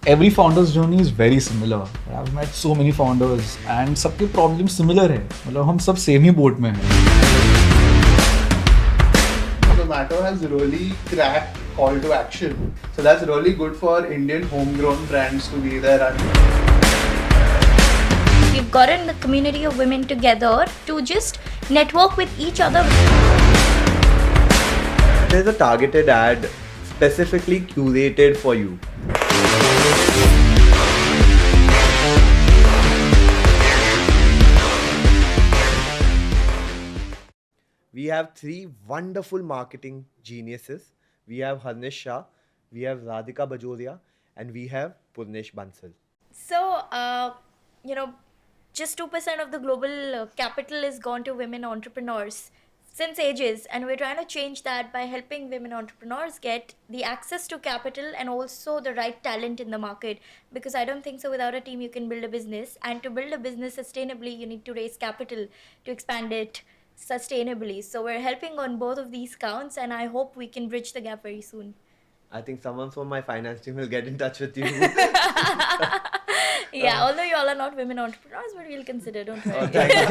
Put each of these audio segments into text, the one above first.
Every founder's journey is very similar. I've met so many founders and सबके problems similar है. मतलब हम सब same ही boat में हैं. Zomato has really cracked call to action. So that's really good for Indian homegrown brands to be there. And we've gotten the community of women together to just network with each other. There's a targeted ad specifically curated for you. We have three wonderful marketing geniuses. We have Harnish Shah, we have Radhika Bajoria, and we have Purnesh Bansal. So, just 2% of the global capital is gone to women entrepreneurs since ages, and we're trying to change that by helping women entrepreneurs get the access to capital and also the right talent in the market, because I don't think so without a team you can build a business, and to build a business sustainably you need to raise capital to expand it sustainably. So we're helping on both of these counts, and I hope we can bridge the gap very soon. I think someone from my finance team will get in touch with you. Yeah, although you all are not women entrepreneurs, but we'll consider, don't worry. Thank you.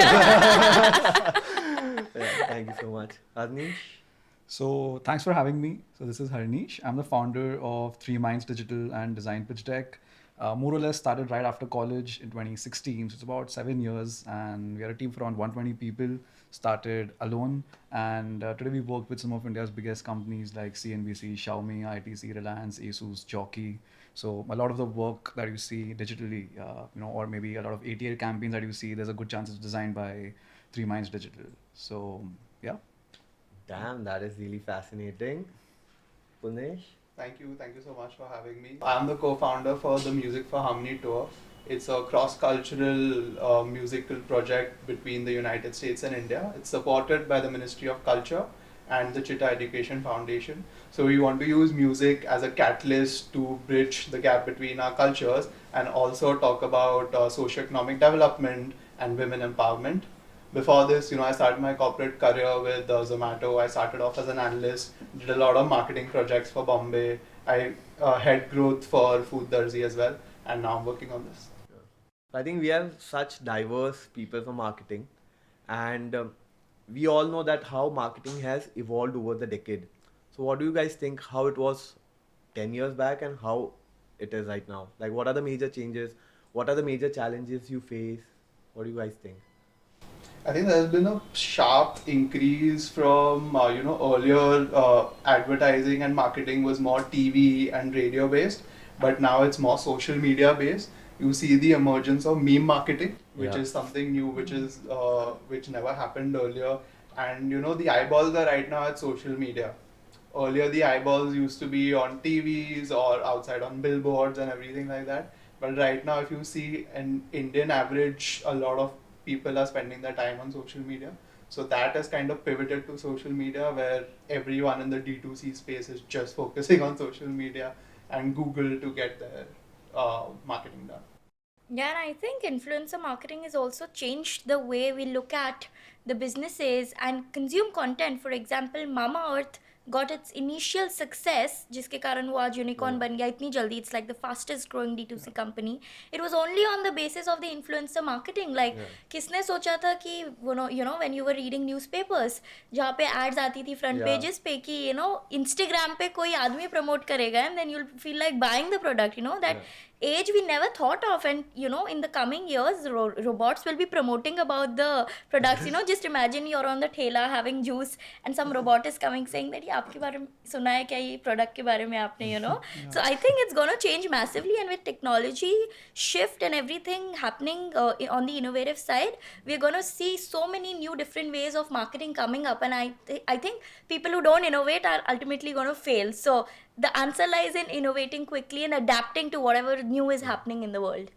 Thank you so much. Harnish? So thanks for having me. So this is Harnish. I'm the founder of Three Minds Digital and Design Pitch Deck. More or less started right after college in 2016. So it's about 7 years, and we are a team of around 120 people. Started alone, and today we work with some of India's biggest companies like CNBC, Xiaomi, ITC, Reliance, Asus, Jockey. So a lot of the work that you see digitally, or maybe a lot of ATL campaigns that you see, there's a good chance it's designed by Three Minds Digital. So yeah. Damn, that is really fascinating. Purnesh? thank you so much for having me. I'm the co-founder for the Music for Harmony tour. It's a cross-cultural musical project between the United States and India. It's supported by the Ministry of Culture and the Chitta Education Foundation. So we want to use music as a catalyst to bridge the gap between our cultures and also talk about socioeconomic development and women empowerment. Before this, I started my corporate career with Zomato. I started off as an analyst, did a lot of marketing projects for Bombay. I head growth for Food Darzi as well, and now I'm working on this. I think we have such diverse people for marketing, and we all know that how marketing has evolved over the decade. So what do you guys think how it was 10 years back and how it is right now? Like, what are the major changes? What are the major challenges you face? What do you guys think? I think there's been a sharp increase from earlier advertising and marketing was more TV and radio based, but now it's more social media based. You see the emergence of meme marketing, which Yeah. is something new, which never happened earlier. And the eyeballs are right now at social media. Earlier the eyeballs used to be on TVs or outside on billboards and everything like that. But right now, if you see an Indian average, a lot of people are spending their time on social media. So that has kind of pivoted to social media, where everyone in the D2C space is just focusing on social media and Google to get their marketing done. Yeah, and I think influencer marketing has also changed the way we look at the businesses and consume content. For example, Mama Earth got its initial success, जिसके कारण वो आज unicorn बन गया इतनी जल्दी. It's like the fastest growing D2C company. It was only on the basis of the influencer marketing. Like, किसने सोचा था कि when you were reading newspapers, जहाँ पे ads आती थी front pages पे कि Instagram पे कोई आदमी promote करेगा, and then you'll feel like buying the product. That age we never thought of, and in the coming years robots will be promoting about the products. Just imagine you're on the thela having juice and some robot is coming saying that ये आपके बारे में सुना है क्या ये product के बारे में आपने So I think it's going to change massively, and with technology shift and everything happening on the innovative side, we're going to see so many new different ways of marketing coming up, and I think people who don't innovate are ultimately going to fail. So the answer lies in innovating quickly and adapting to whatever new is happening in the world.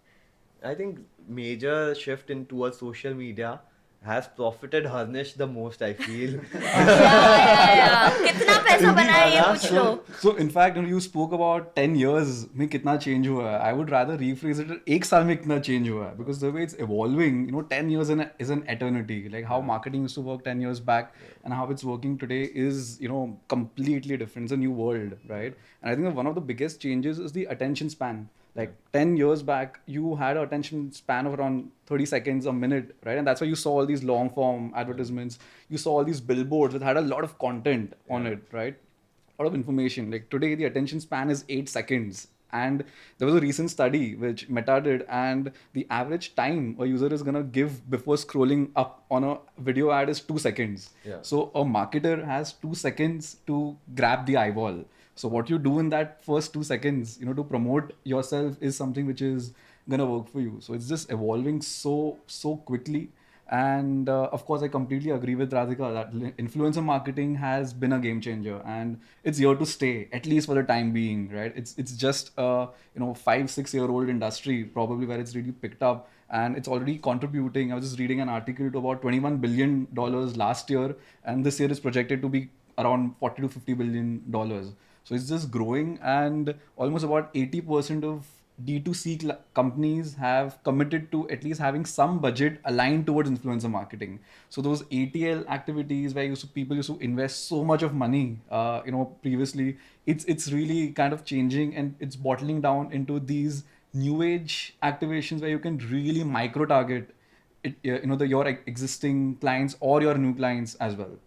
I think major shift in towards social media has profited Harnish the most, I feel. Yeah. कितना पैसा बना है ये पूछ लो. So in fact, when you spoke about 10 years में कितना change हुआ है, I would rather rephrase it, एक साल में कितना change हुआ है, because the way it's evolving, 10 years is an eternity. Like how marketing used to work 10 years back and how it's working today is, completely different. It's a new world, right? And I think that one of the biggest changes is the attention span. Like 10 years back, you had an attention span of around 30 seconds a minute, right? And that's why you saw all these long form advertisements. You saw all these billboards that had a lot of content on it, right? A lot of information. Like today, the attention span is 8 seconds. And there was a recent study which Meta did, and the average time a user is gonna give before scrolling up on a video ad is 2 seconds. Yeah. So a marketer has 2 seconds to grab the eyeball. So what you do in that first 2 seconds, to promote yourself is something which is gonna work for you. So it's just evolving so quickly. And of course, I completely agree with Radhika that influencer marketing has been a game changer, and it's here to stay, at least for the time being, right? It's just a 5-6 year old industry probably where it's really picked up, and it's already contributing. I was just reading an article to about $21 billion last year, and this year is projected to be around 40 to 50 billion dollars. So it's just growing, and almost about 80% of D2C companies have committed to at least having some budget aligned towards influencer marketing. So those ATL activities where people used to invest so much of money, previously, it's really kind of changing, and it's bottling down into these new age activations where you can really micro target your existing clients or your new clients as well.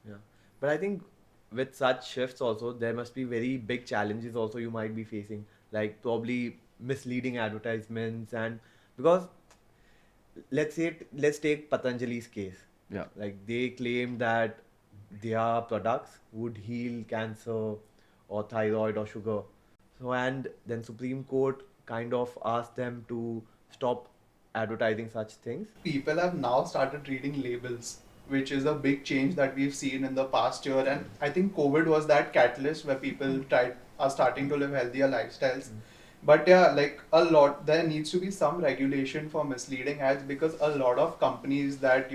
Yeah. But I think with such shifts also, there must be very big challenges also you might be facing, like probably misleading advertisements. And because let's take Patanjali's case. Yeah. Like they claim that their products would heal cancer or thyroid or sugar. So and then Supreme Court kind of asked them to stop advertising such things. People have now started reading labels, which is a big change that we've seen in the past year. And I think COVID was that catalyst where people are starting to live healthier lifestyles. But yeah, like there needs to be some regulation for misleading ads, because a lot of companies that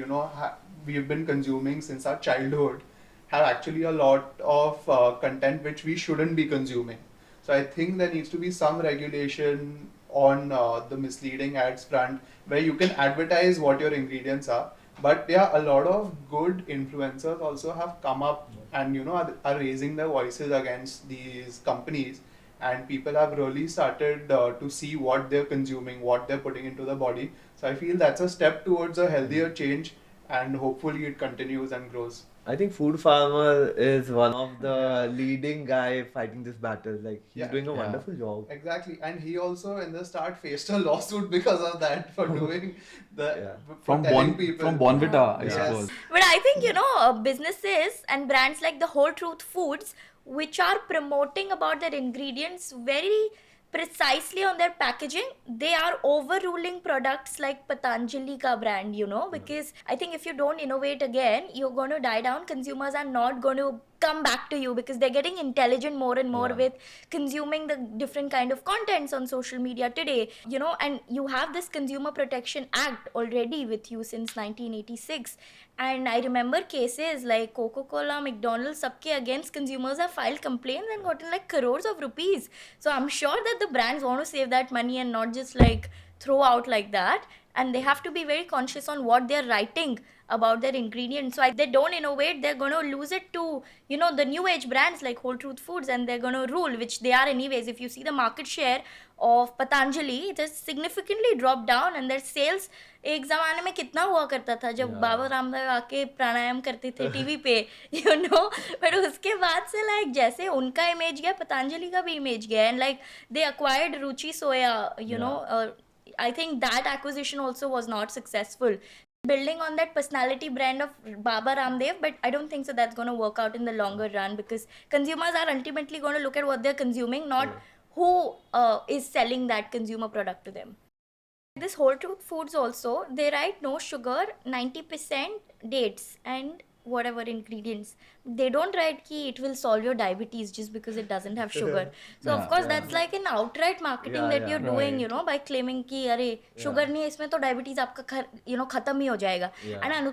we've been consuming since our childhood have actually a lot of content which we shouldn't be consuming. So I think there needs to be some regulation on the misleading ads front, where you can advertise what your ingredients are. But yeah, a lot of good influencers also have come up and are raising their voices against these companies, and people have really started to see what they're consuming, what they're putting into the body. So I feel that's a step towards a healthier change, and hopefully it continues and grows. I think Food Farmer is one of the leading guy fighting this battle. Like he's Yeah. doing a Yeah. wonderful job. Exactly, and he also in the start faced a lawsuit because of that, for doing the Yeah. for telling people. From Bonvita, I Yes. suppose. But I think, businesses and brands like the Whole Truth Foods, which are promoting about their ingredients very precisely on their packaging, they are overruling products like Patanjali ka brand, because I think if you don't innovate again, you're going to die down. Consumers are not going to come back to you because they're getting intelligent more and more Yeah. with consuming the different kind of contents on social media today, and you have this Consumer Protection Act already with you since 1986. And I remember cases like Coca-Cola, McDonald's, सबके against consumers have filed complaints and gotten like crores of rupees. So I'm sure that the brands want to save that money and not just like throw out like that. And they have to be very conscious on what they're writing about their ingredients. So if they don't innovate, they're going to lose it to, the new age brands like Whole Truth Foods, and they're going to rule, which they are anyways. If you see the market share of Patanjali, it has significantly dropped down, and their sales एक ज़माने में कितना हुआ करता था जब Yeah. Baba Ramdev आके प्राणायाम करते थे टीवी पे, बट उसके बाद से लाइक जैसे उनका इमेज गया, पतंजलि का भी इमेज गया, and like they acquired Ruchi soya, I think that acquisition also was not successful, building on that personality brand of Baba Ramdev. But I don't think so that's going to work out in the longer run, because consumers are ultimately going to look at what they're consuming, not who is selling that consumer product to them. This Whole Truth Foods also, they write no sugar, 90% dates and whatever ingredients. They don't write ki it will solve your diabetes just because it doesn't have sugar. So of Yeah. course that's like an outright marketing Yeah, that yeah. you're doing, Right. by claiming ki अरे sugar नहीं है इसमें तो diabetes आपका खत्म ही हो जाएगा. Yeah. And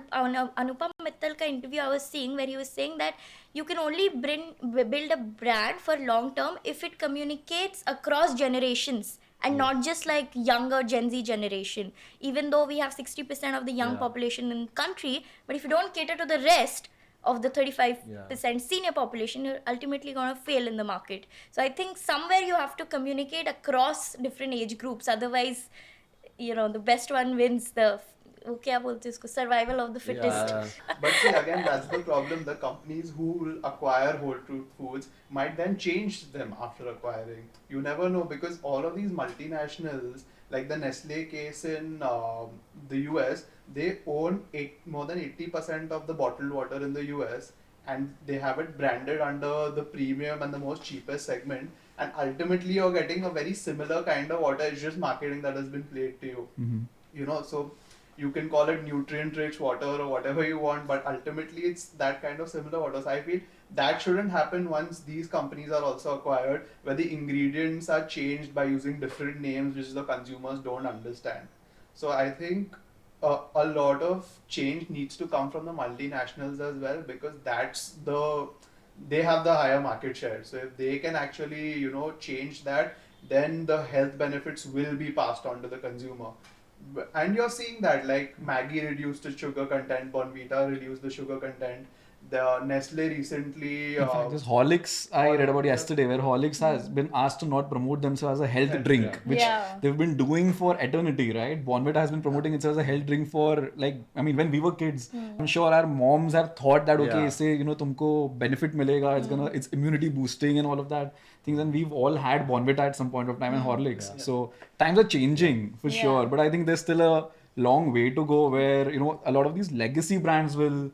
Anupam Mittal का interview I was seeing, where he was saying that you can only build a brand for long term if it communicates across generations, and not just like younger Gen Z generation. Even though we have 60% of the young Yeah. population in the country, but if you don't cater to the rest, of the 35% senior population, you're ultimately going to fail in the market. So I think somewhere you have to communicate across different age groups. Otherwise, the best one wins the वो क्या बोलते हैं उसको, survival of the fittest. Yeah. But see, again, that's the problem. The companies who will acquire Whole Truth Foods might then change them after acquiring. You never know, because all of these multinationals, like the Nestle case in the US, they own more than 80% of the bottled water in the US, and they have it branded under the premium and the most cheapest segment. And ultimately, you're getting a very similar kind of water. It's just marketing that has been played to you. So you can call it nutrient rich water or whatever you want, but ultimately it's that kind of similar water. So I feel that shouldn't happen once these companies are also acquired, where the ingredients are changed by using different names which the consumers don't understand. So I think a lot of change needs to come from the multinationals as well, because they have the higher market share. So if they can actually change that, then the health benefits will be passed on to the consumer. And you're seeing that, like Maggi reduced its sugar content, Bonvita reduced the sugar content, the Nestle recently. In fact, this Horlicks I read about yesterday, where Horlicks has been asked to not promote themselves as a health drink, which they've been doing for eternity, right? Bonvita has been promoting itself as a health drink for, like, I mean, when we were kids, I'm sure our moms have thought that, okay, say, tumko benefit milega, it's immunity boosting and all of that things, and we've all had Bonvita at some point of time and Horlicks. So times are changing for sure, but I think there's still a long way to go where, a lot of these legacy brands will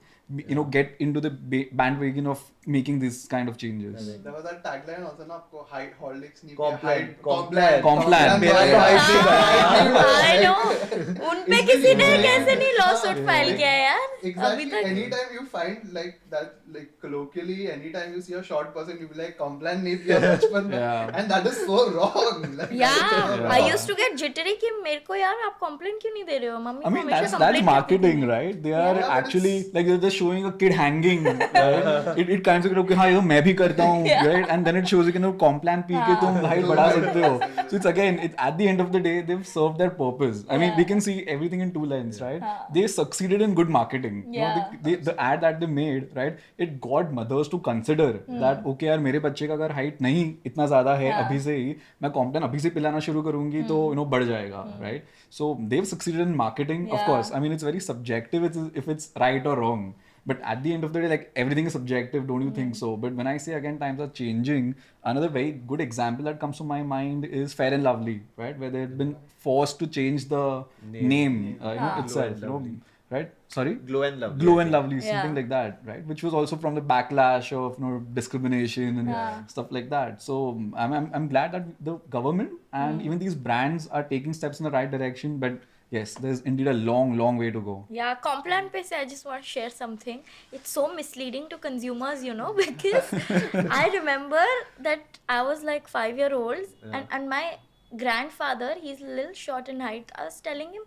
get into the bandwagon of making these kind of changes. There was that tagline also, na, आपको height Horlicks नहीं Complan. I know. उन पे किसी ने कैसे नहीं lawsuit file किया यार? Exactly. Anytime you find like that, like colloquially, anytime you see a short person, you be like, Complan नहीं पिया बचपन में, and that is so wrong. Like, I used to get jittery कि मेरे को यार आप complain क्यों नहीं दे रहे हो? Mummy I mean, that's marketing, right? They are actually like they're just showing a kid hanging. Right? It kind of okay, हाँ ये तो मैं भी करता हूँ, right? And then it shows you कि Complan पी के तुम height बढ़ा सकते हो. So it's again, at the end of the day, they've served their purpose. I mean, we can see everything in two lens, right? They succeeded in good marketing. The ad that they made, right? It got mothers to consider that okay यार मेरे बच्चे का अगर height नहीं इतना ज़्यादा है अभी से ही, मैं Complan अभी से पिलाना शुरू करूँगी तो बढ़ जाएगा, right? So they've succeeded in marketing. Of course, I mean it's very subjective if it's right or wrong. But at the end of the day, like everything is subjective, don't you think so? But when I say again times are changing, another very good example that comes to my mind is Fair and Lovely, right? Where they've been forced to change the name itself, right? Sorry? Glow and Lovely. Glow and Lovely, something like that, right? Which was also from the backlash of discrimination and stuff like that. So I'm glad that the government and even these brands are taking steps in the right direction, but yes, there's indeed a long way to go. Yeah, Complan pe se I just want to share something. It's so misleading to consumers, because I remember that I was like 5-year-old and my grandfather, he's a little short in height. I was telling him,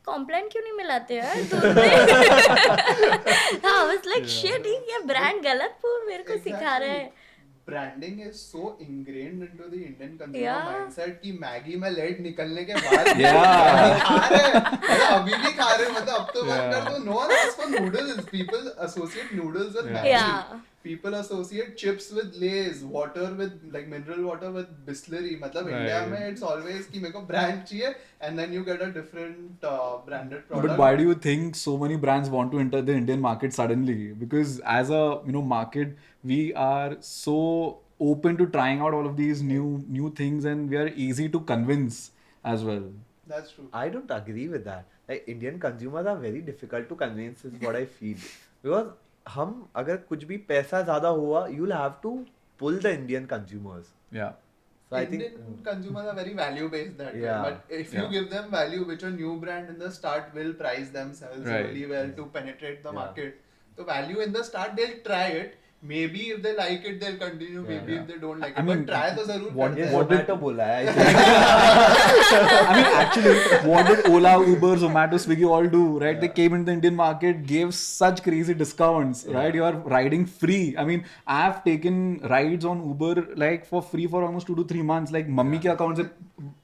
Complan क्यों नहीं मिलाते यार दूध में? I was like, shit, ये brand गलत मेरे को सिखा रहा है. Branding is so ingrained into the Indian consumer mindset कि मैगी में लेट निकलने के बाद खा रहे अभी भी खा रहे मतलब अब तो बात कर दो. No one asks for noodles. People associate noodles with Maggi. People associate chips with Lay's, water with like mineral water with Bisleri. मतलब India में it's always कि मेरे को brand चाहिए and then you get a different branded product. But why do you think so many brands want to enter the Indian market suddenly? Because as a market, we are so open to trying out all of these new things, and we are easy to convince as well. That's true. I don't agree with that. Like Indian consumers are very difficult to convince is what I feel. Because हम अगर कुछ भी पैसा ज़्यादा हुआ, you'll have to pull the Indian consumers. Yeah. So Indian consumers are very value based that way. But if you give them value, which a new brand in the start will price themselves really well to penetrate the market. So value in the start, they'll try it. Maybe if they like it, they'll continue. Maybe if they don't like it, but try तो जरूर. What Zomato बोला है? I mean, actually, what did Ola, Uber, Zomato, Swiggy all do, right? They came into the Indian market, gave such crazy discounts, right? You are riding free. I mean, I've taken rides on Uber like for free for almost 2 to 3 months. Like, mummy के account से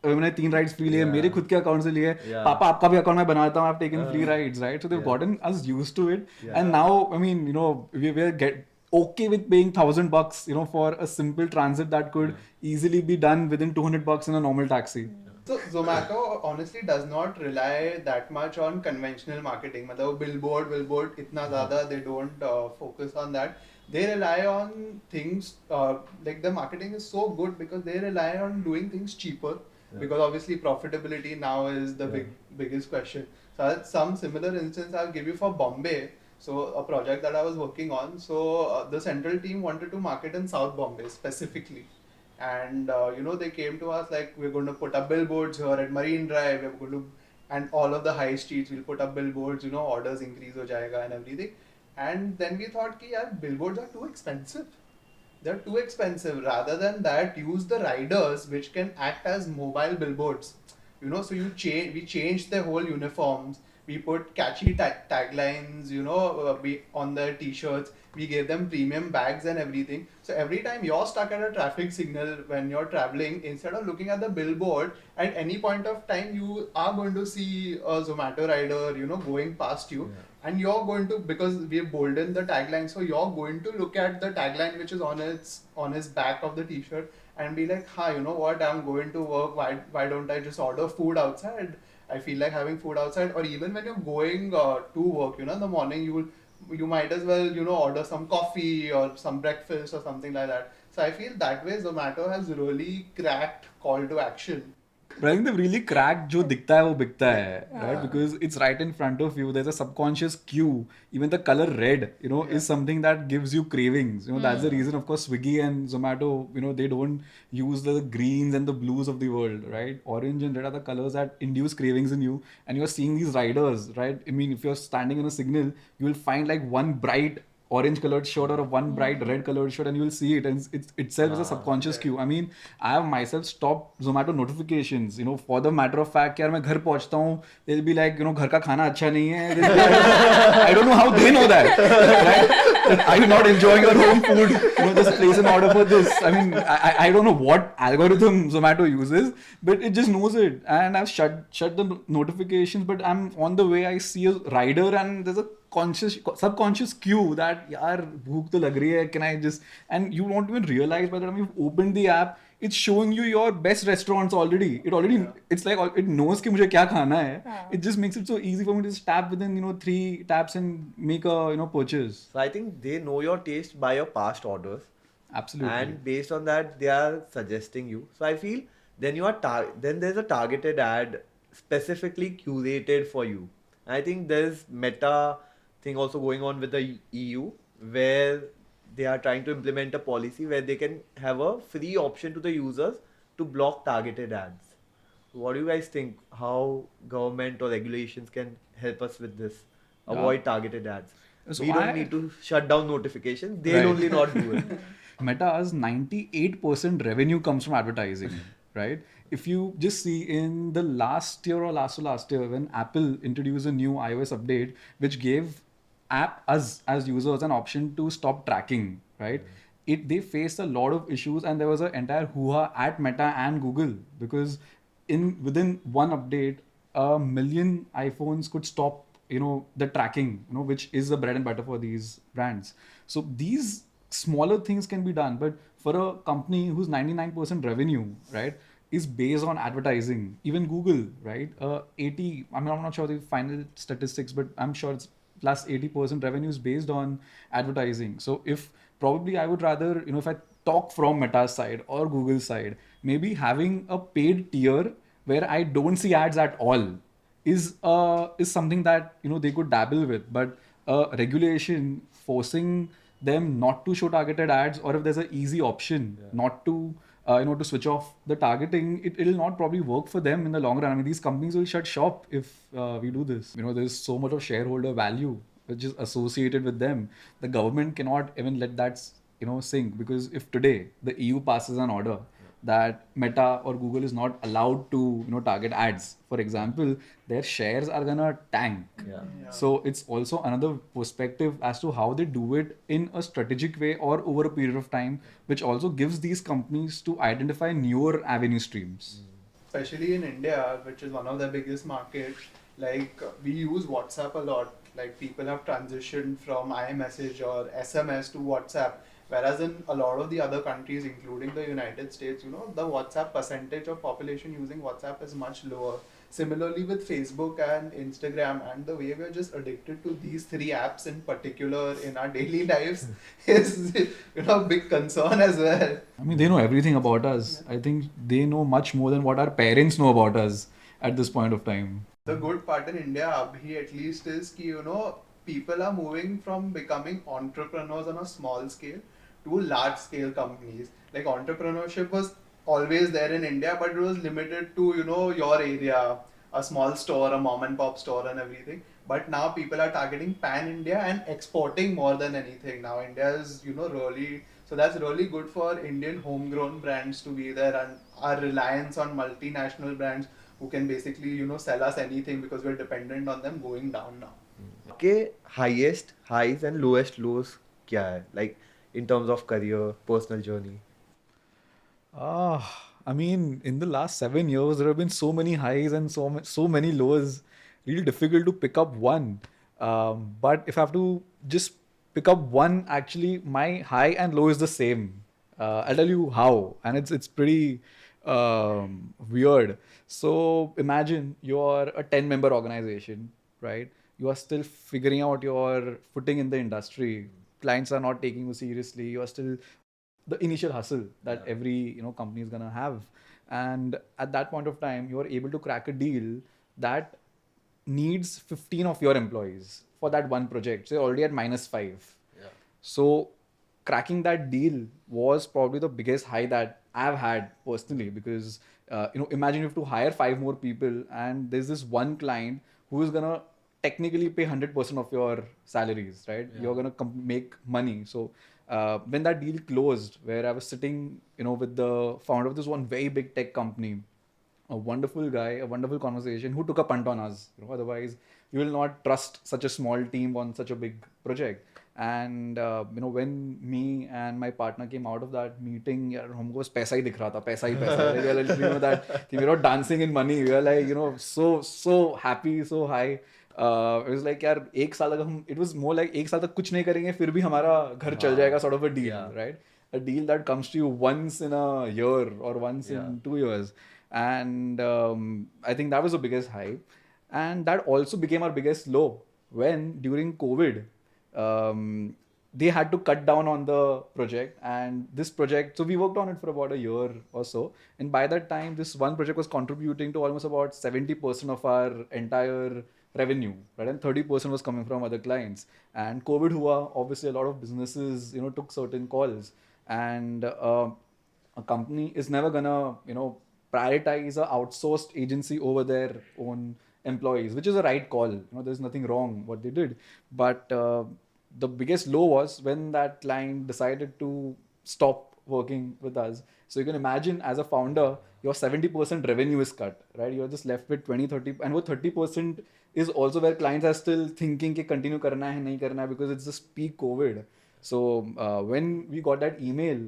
मैंने 3 rides free लिए, मेरे खुद के account से लिए, पापा आपका भी account मैं बनाता हूँ, I've taken free rides, right? So they've gotten us used to it, and now, I mean, we're okay with paying $1,000, for a simple transit that could easily be done within $200 in a normal taxi. So Zomato honestly does not rely that much on conventional marketing. मतलब billboard इतना ज़्यादा they don't focus on that. They rely on things like the marketing is so good because they rely on doing things cheaper. Because obviously profitability now is the biggest question. So some similar instance I'll give you for Bombay. So a project that I was working on. So the central team wanted to market in South Bombay specifically. And they came to us like, we're going to put up billboards here at Marine Drive, we're going to, and all of the high streets we'll put up billboards, orders increase ho jayega and everything. And then we thought ki yaar, billboards are too expensive. They're too expensive. Rather than that, use the riders which can act as mobile billboards. So we changed their whole uniforms. We put catchy taglines, on their t-shirts. We gave them premium bags and everything. So every time you're stuck at a traffic signal when you're traveling, instead of looking at the billboard, at any point of time you are going to see a Zomato rider, going past you. And you're going to, because we've boldened the tagline, so you're going to look at the tagline which is on his back of the t-shirt and be like, you know what, I'm going to work, why don't I just order food outside? I feel like having food outside. Or even when you're going to work, in the morning, you might as well, order some coffee or some breakfast or something like that. So I feel that way Zomato has really cracked call to action. But I think they've really cracked जो दिखता है वो बिकता है, right? Because it's right in front of you. There's a subconscious cue. Even the color red, is something that gives you cravings. That's the reason, of course, Swiggy and Zomato, they don't use the greens and the blues of the world, right? Orange and red are the colors that induce cravings in you. And you're seeing these riders, right? I mean, if you're standing in a signal, you will find like one bright orange colored shirt or a one bright red colored shirt, and you will see it, and it itself is a subconscious cue. I mean, I have myself stopped Zomato notifications, for the matter of fact, यार मैं घर पहुंचता हूँ, they'll be like, घर का खाना अच्छा नहीं है. I don't know how they know that, right? Are you not enjoying your home food? Just place an order for this. I mean, I don't know what algorithm Zomato uses, but it just knows it. And I've shut the notifications, but I'm on the way, I see a rider and there's a subconscious cue that yaar bhook to lag rahi hai, can I just, and you won't even realize by the time you've opened the app, it's showing you your best restaurants already. It's like it knows कि मुझे क्या खाना है. It just makes it so easy for me to just tap within 3 taps and make a purchase. So I think they know your taste by your past orders. Absolutely. And based on that, they are suggesting you. So I feel then then there's a targeted ad specifically curated for you. I think there's meta thing also going on with the EU where they are trying to implement a policy where they can have a free option to the users to block targeted ads. What do you guys think? How government or regulations can help us with this? Avoid targeted ads. So we don't need to shut down notifications. They'll only not do it. Meta's 98% revenue comes from advertising, right? If you just see in the last year or last to last year when Apple introduced a new iOS update which gave us as users an option to stop tracking, right? They faced a lot of issues and there was an entire hoo-ha at Meta and Google because within one update, 1 million iPhones could stop, the tracking, which is the bread and butter for these brands. So these smaller things can be done, but for a company whose 99% revenue, right, is based on advertising, even Google, right, 80, I'm not sure the final statistics, but I'm sure it's plus 80% revenue is based on advertising. So if probably I would rather, if I talk from Meta's side or Google's side, maybe having a paid tier where I don't see ads at all is something that, they could dabble with. But regulation forcing them not to show targeted ads, or if there's an easy option not to to switch off the targeting, it'll not probably work for them in the long run. I mean, these companies will shut shop if we do this. There's so much of shareholder value which is associated with them. The government cannot even let that, sink, because if today the EU passes an order that Meta or Google is not allowed to target ads. For example, their shares are gonna tank. Yeah. So it's also another perspective as to how they do it in a strategic way or over a period of time, which also gives these companies to identify newer avenue streams. Especially in India, which is one of the biggest markets, like we use WhatsApp a lot. Like people have transitioned from iMessage or SMS to WhatsApp. Whereas in a lot of the other countries, including the United States, the WhatsApp percentage of population using WhatsApp is much lower. Similarly with Facebook and Instagram, and the way we're just addicted to these three apps in particular in our daily lives is a big concern as well. I mean, they know everything about us. I think they know much more than what our parents know about us at this point of time. The good part in India, Abhi, at least, is कि, people are moving from becoming entrepreneurs on a small scale to large scale companies. Like entrepreneurship was always there in India, but it was limited to, your area, a small store, a mom and pop store and everything. But now people are targeting pan India and exporting more than anything. Now India is, really, so that's really good for Indian homegrown brands to be there, and our reliance on multinational brands who can basically sell us anything because we're dependent on them going down now. Okay, highest highs and lowest lows क्या है? Like in terms of career, personal journey. I mean, in the last 7 years, there have been so many highs and so many lows. Really difficult to pick up one. But if I have to just pick up one, actually, my high and low is the same. I'll tell you how, and it's pretty weird. So imagine you're a 10-member organization, right? You are still figuring out your footing in the industry. Clients are not taking you seriously. You are still the initial hustle that every company is gonna have, and at that point of time, you are able to crack a deal that needs 15 of your employees for that one project. So you're already at -5. So cracking that deal was probably the biggest high that I've had personally, because imagine you have to hire 5 more people, and there's this one client who is gonna technically pay 100% of your salaries, right? You're gonna make money. So when that deal closed, where I was sitting, with the founder of this one very big tech company, a wonderful guy, a wonderful conversation, who took a punt on us. Otherwise, you will not trust such a small team on such a big project. And when me and my partner came out of that meeting, यार हमको बस पैसा ही दिख रहा था, पैसा ही पैसा. We were like, that we were not dancing in money. We were like, so happy, so high. It was like यार एक साल तक हम, it was more like एक साल तक कुछ नहीं करेंगे, फिर भी हमारा घर चल जाएगा, sort of a deal, right? A deal that comes to you once in a year or once in 2 years. And I think that was the biggest high. And that also became our biggest low when during COVID, they had to cut down on the project. And this project, so we worked on it for about a year or so. And by that time, this one project was contributing to almost about 70% of our entire revenue, right? And 30% was coming from other clients. And COVID hua, obviously a lot of businesses, took certain calls. And a company is never gonna, prioritize a outsourced agency over their own employees, which is a right call. There's nothing wrong what they did. But the biggest low was when that client decided to stop working with us. So you can imagine, as a founder, your 70% revenue is cut, right? You're just left with 20, 30, and with 30% is also where clients are still thinking कि continue करना है नहीं करना है, because it's just peak COVID. So when we got that email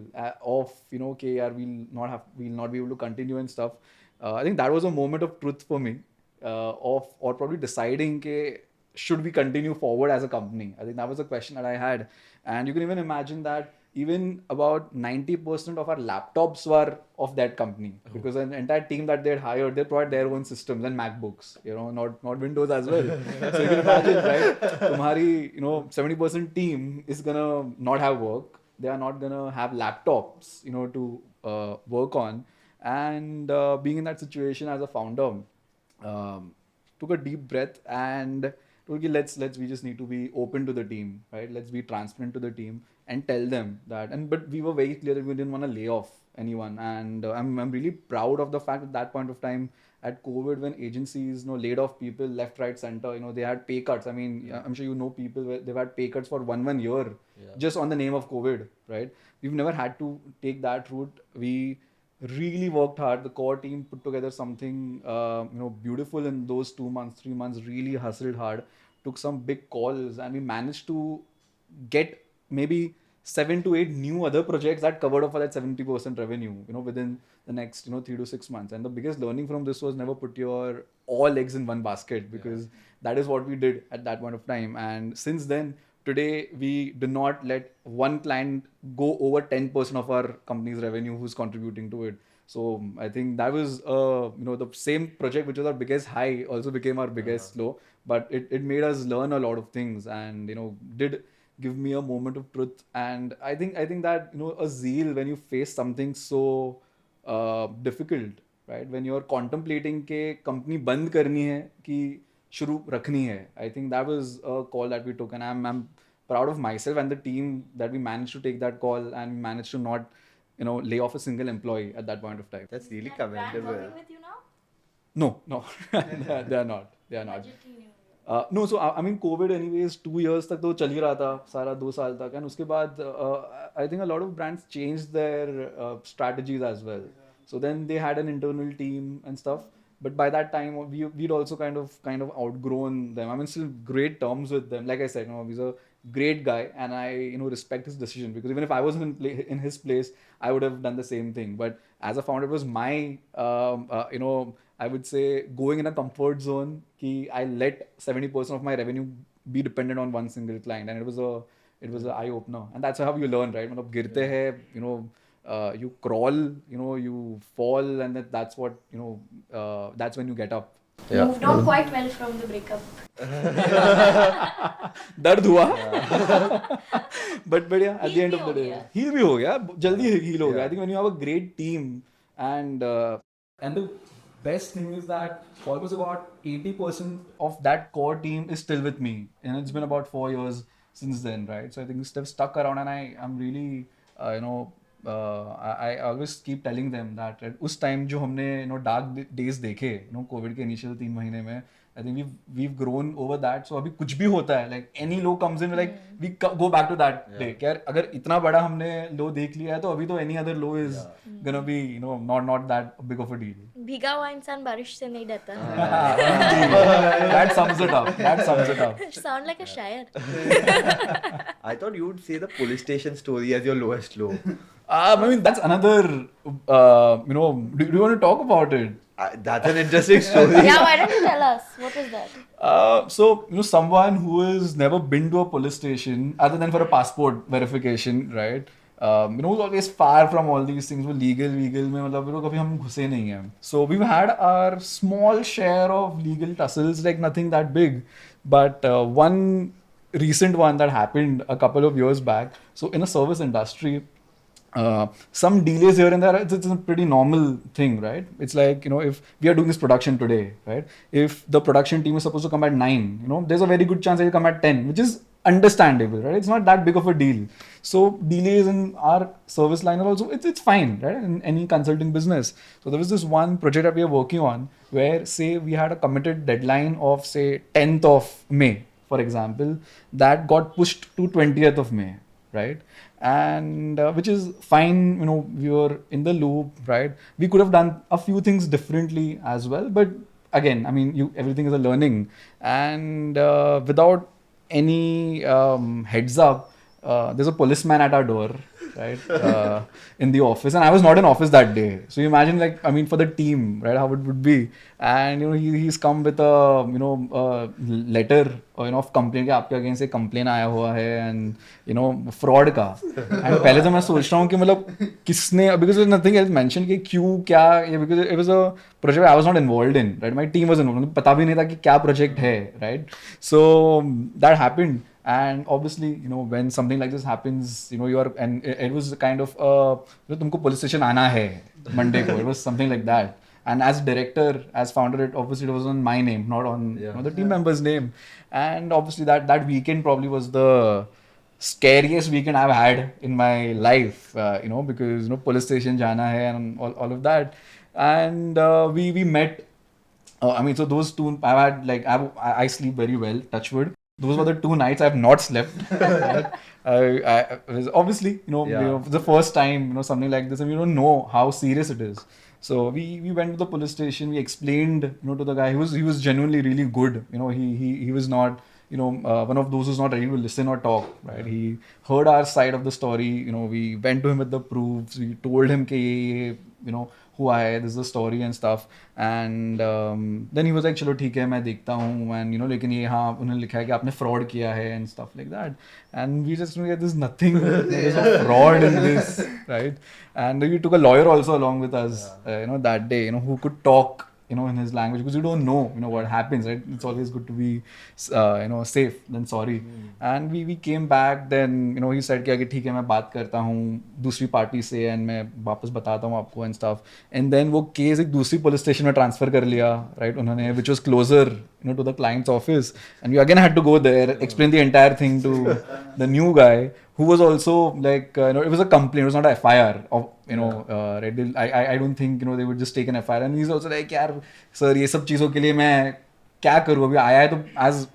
of okay, yaar, we'll not be able to continue and stuff, I think that was a moment of truth for me, or probably deciding ke, should we continue forward as a company. I think that was a question that I had. And you can even imagine that even about 90% of our laptops were of that company, because an entire team that they'd hired, they provide their own systems and MacBooks, not Windows as well. So you can imagine, right? Tumhari, 70% team is gonna not have work. They are not gonna have laptops, to work on. And being in that situation as a founder, took a deep breath and told, we just need to be open to the team, right? Let's be transparent to the team and tell them that. But we were very clear that we didn't want to lay off anyone. And I'm really proud of the fact at that point of time, at COVID, when agencies laid off people left, right, center, they had pay cuts. I mean, I'm sure people they've had pay cuts for one year just on the name of COVID, right? We've never had to take that route. We really worked hard. The core team put together something beautiful in those 2 months, 3 months. Really hustled hard, took some big calls, and we managed to get maybe 7 to 8 new other projects that covered up for that 70% revenue, within the next 3 to 6 months. And the biggest learning from this was never put your all eggs in one basket, because that is what we did at that point of time. And since then, today we do not let one client go over 10% of our company's revenue who's contributing to it. So I think that was the same project which was our biggest high also became our biggest low, but it made us learn a lot of things, and did give me a moment of truth. And I think that a zeal when you face something so difficult, right, when you're contemplating के company बंद करनी है कि शुरू रखनी है. I think that was a call that we took, and I'm proud of myself and the team that we managed to take that call and managed to not lay off a single employee at that point of time. That's really Is that brand commendable. working with you now? No, they are not. They are not. No, so I mean, COVID anyways, 2 years तक तो चल ही रहा था सारा 2 साल तक, and उसके बाद I think a lot of brands changed their strategies as well. So then they had an internal team and stuff, but by that time we'd also kind of outgrown them. I mean, still great terms with them. Like I said, he's a great guy, and I respect his decision, because even if I was in his place, I would have done the same thing. But as a founder, it was my I would say going in a comfort zone कि I let 70% of my revenue be dependent on one single client, and it was a eye opener. And that's how you learn, right? मतलब गिरते हैं, you crawl, you fall, and that's what that's when you get up. Moved on quite well from the breakup. दर्द हुआ but yeah, at the end Heal of the भी day हो गया. heal भी हो गया, जल्दी heal हो गया. I think when you have a great team, and the best thing is that almost about 80% of that core team is still with me, and it's been about 4 years since then, right? So I think they've stuck around, and I'm really I always keep telling them that उस time जो हमने dark days देखे COVID के initial 3 महीने में, I think we've grown over that. So अभी कुछ भी होता है, like any low comes in, like we go back to that day. कि यार अगर इतना बड़ा हमने low देख लिया है, तो अभी तो any other low is gonna be not that big of a deal. भीगा हुआ इंसान बारिश से नहीं डरता. That sums it up. That sums it up. Sound like a शायर. I thought you would say the police station story as your lowest low. I mean, that's another. Do you want to talk about it? That's an interesting story. Yeah, why don't you tell us? What was that? So someone who has never been to a police station other than for a passport verification, right? Who's always far from all these things. वो legal में मतलब कभी हम घुसे नहीं हैं. So we've had our small share of legal tussles, like nothing that big, but one recent one that happened a couple of years back. So in a service industry, some delays here and there, it's a pretty normal thing, right? It's like, if we are doing this production today, right? If the production team is supposed to come at 9, there's a very good chance they'll come at 10, which is understandable, right? It's not that big of a deal. So delays in our service line are also, it's fine, right? In any consulting business. So there was this one project that we are working on where, say, we had a committed deadline of, say, 10th of May, for example, that got pushed to 20th of May, right? And which is fine, we were in the loop, right? We could have done a few things differently as well, but again, I mean, everything is a learning, and without any heads up, there's a policeman at our door, right? In the office, and I was not in office that day. So you imagine, like, I mean, for the team, right, how it would be. And he's come with a letter, of complaint कि आपके against एक complaint आया हुआ है, and fraud का. And पहले तो मैं सोच रहा हूँ कि मतलब किसने, because there's nothing else mentioned कि क्यों क्या ये, because it was a project I was not involved in, right? My team was involved. पता भी नहीं था कि क्या project है, right? So that happened. And obviously, when something like this happens, you are, and it was kind of, तुमको police station आना है Monday को. It was something like that. And as director, as founder, it was on my name, not on the team member's name. And obviously, that weekend probably was the scariest weekend I've had in my life. Because police station जाना है and all of that. And we met. I mean, so those two, I've had, like, I sleep very well, touch wood. Those were the 2 nights I've not slept. I was obviously, the first time, something like this, and we don't know how serious it is. So we went to the police station. We explained, to the guy. He was genuinely really good. He was not, one of those who's not ready to listen or talk. Right? He heard our side of the story. We went to him with the proofs. We told him, कि who I है, this is the story and stuff. And then he was like, चलो ठीक है मैं देखता हूँ, and लेकिन ये हाँ उन्होंने लिखा है कि आपने fraud किया है and stuff like that. And we just knew that there's nothing, there's no fraud in this, right? And we took a lawyer also along with us, that day, who could talk, in his language, because you don't know, what happens, right? It's always good to be, safe than sorry. And we came back. Then, he said कि ठीक है मैं बात करता हूँ दूसरी party से and मैं वापस बताता हूँ आपको and stuff. And then वो केस एक दूसरी पुलिस स्टेशन में ट्रांसफर कर लिया, right? उन्होंने, which was closer, to the client's office. And we again had to go there, explain the entire thing to the new guy, who was also like, it was a complaint, it was not a FIR of, right? I don't think, they would just take an FIR. And he's also like, यार sir ये सब चीज़ों के लिए मैं क्या करूँ, अभी आया है तो, as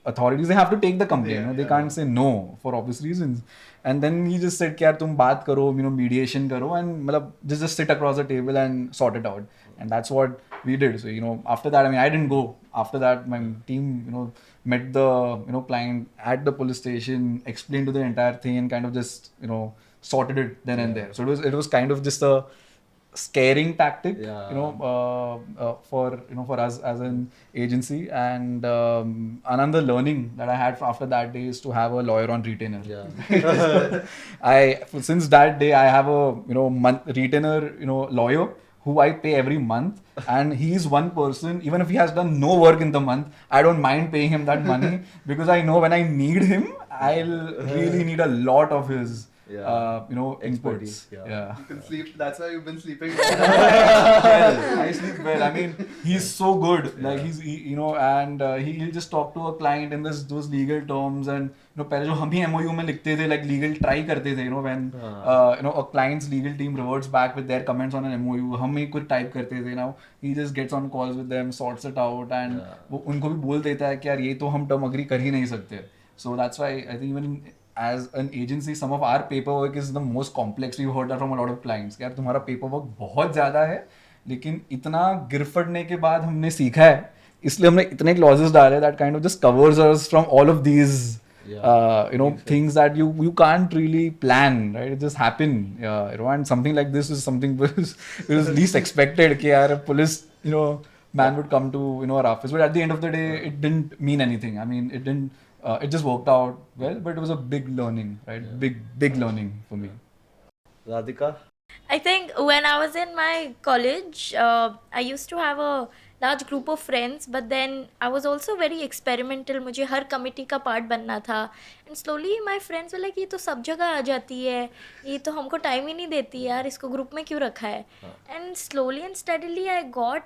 authorities, they have to take the complaint, they can't say no for obvious reasons. And then he just said कि यार तुम बात करो, mediation करो, and मतलब just sit across the table and sort it out. And that's what we did. So, after that, I mean, I didn't go. After that, my team, met the, client at the police station, explained to the entire thing, and kind of just, sorted it then and there. So it was kind of just a scaring tactic, for us as an agency. And another learning that I had after that day is to have a lawyer on retainer. Since that day, I have a, retainer, lawyer who I pay every month, and he's one person, even if he has done no work in the month, I don't mind paying him that money, because I know when I need him, I'll really need a lot of his, inputs. Yeah. You can sleep. That's why you've been sleeping. Well, I sleep well. I mean, he's so good. Like and he'll just talk to a client in those legal terms. And पहले जो हम ही MOU में लिखते थे, like legal try करते थे, when a client's legal team reverts back with their comments on an MOU, हम ही कुछ type करते थे. Now he just gets on calls with them, sorts it out, and वो उनको भी बोल देता है कि यार ये तो हम term agree कर ही नहीं सकते. So that's why I think even as an agency, some of our paperwork is the most complex. We've heard that from a lot of clients. यार तुम्हारा paperwork बहुत ज़्यादा है, लेकिन इतना गिरफड़ने के बाद हमने सीखा है, इसलिए हमने इतने clauses डाले that kind of just covers us from all of these, things that you can't really plan, right? It just happen, and something like this is something it was least expected कि यार police, man would come to, our office. But at the end of the day, it didn't mean anything. I mean, it didn't. It just worked out well, but it was a big learning, right? Big learning for me. Radhika? I think when I was in my college, I used to have a large group of friends, but then I was also very experimental. मुझे हर committee का part बनना था, and slowly my friends were like, ये तो सब जगह आ जाती है, ये तो हमको time ही नहीं देती यार, इसको group में क्यों रखा है? And slowly and steadily I got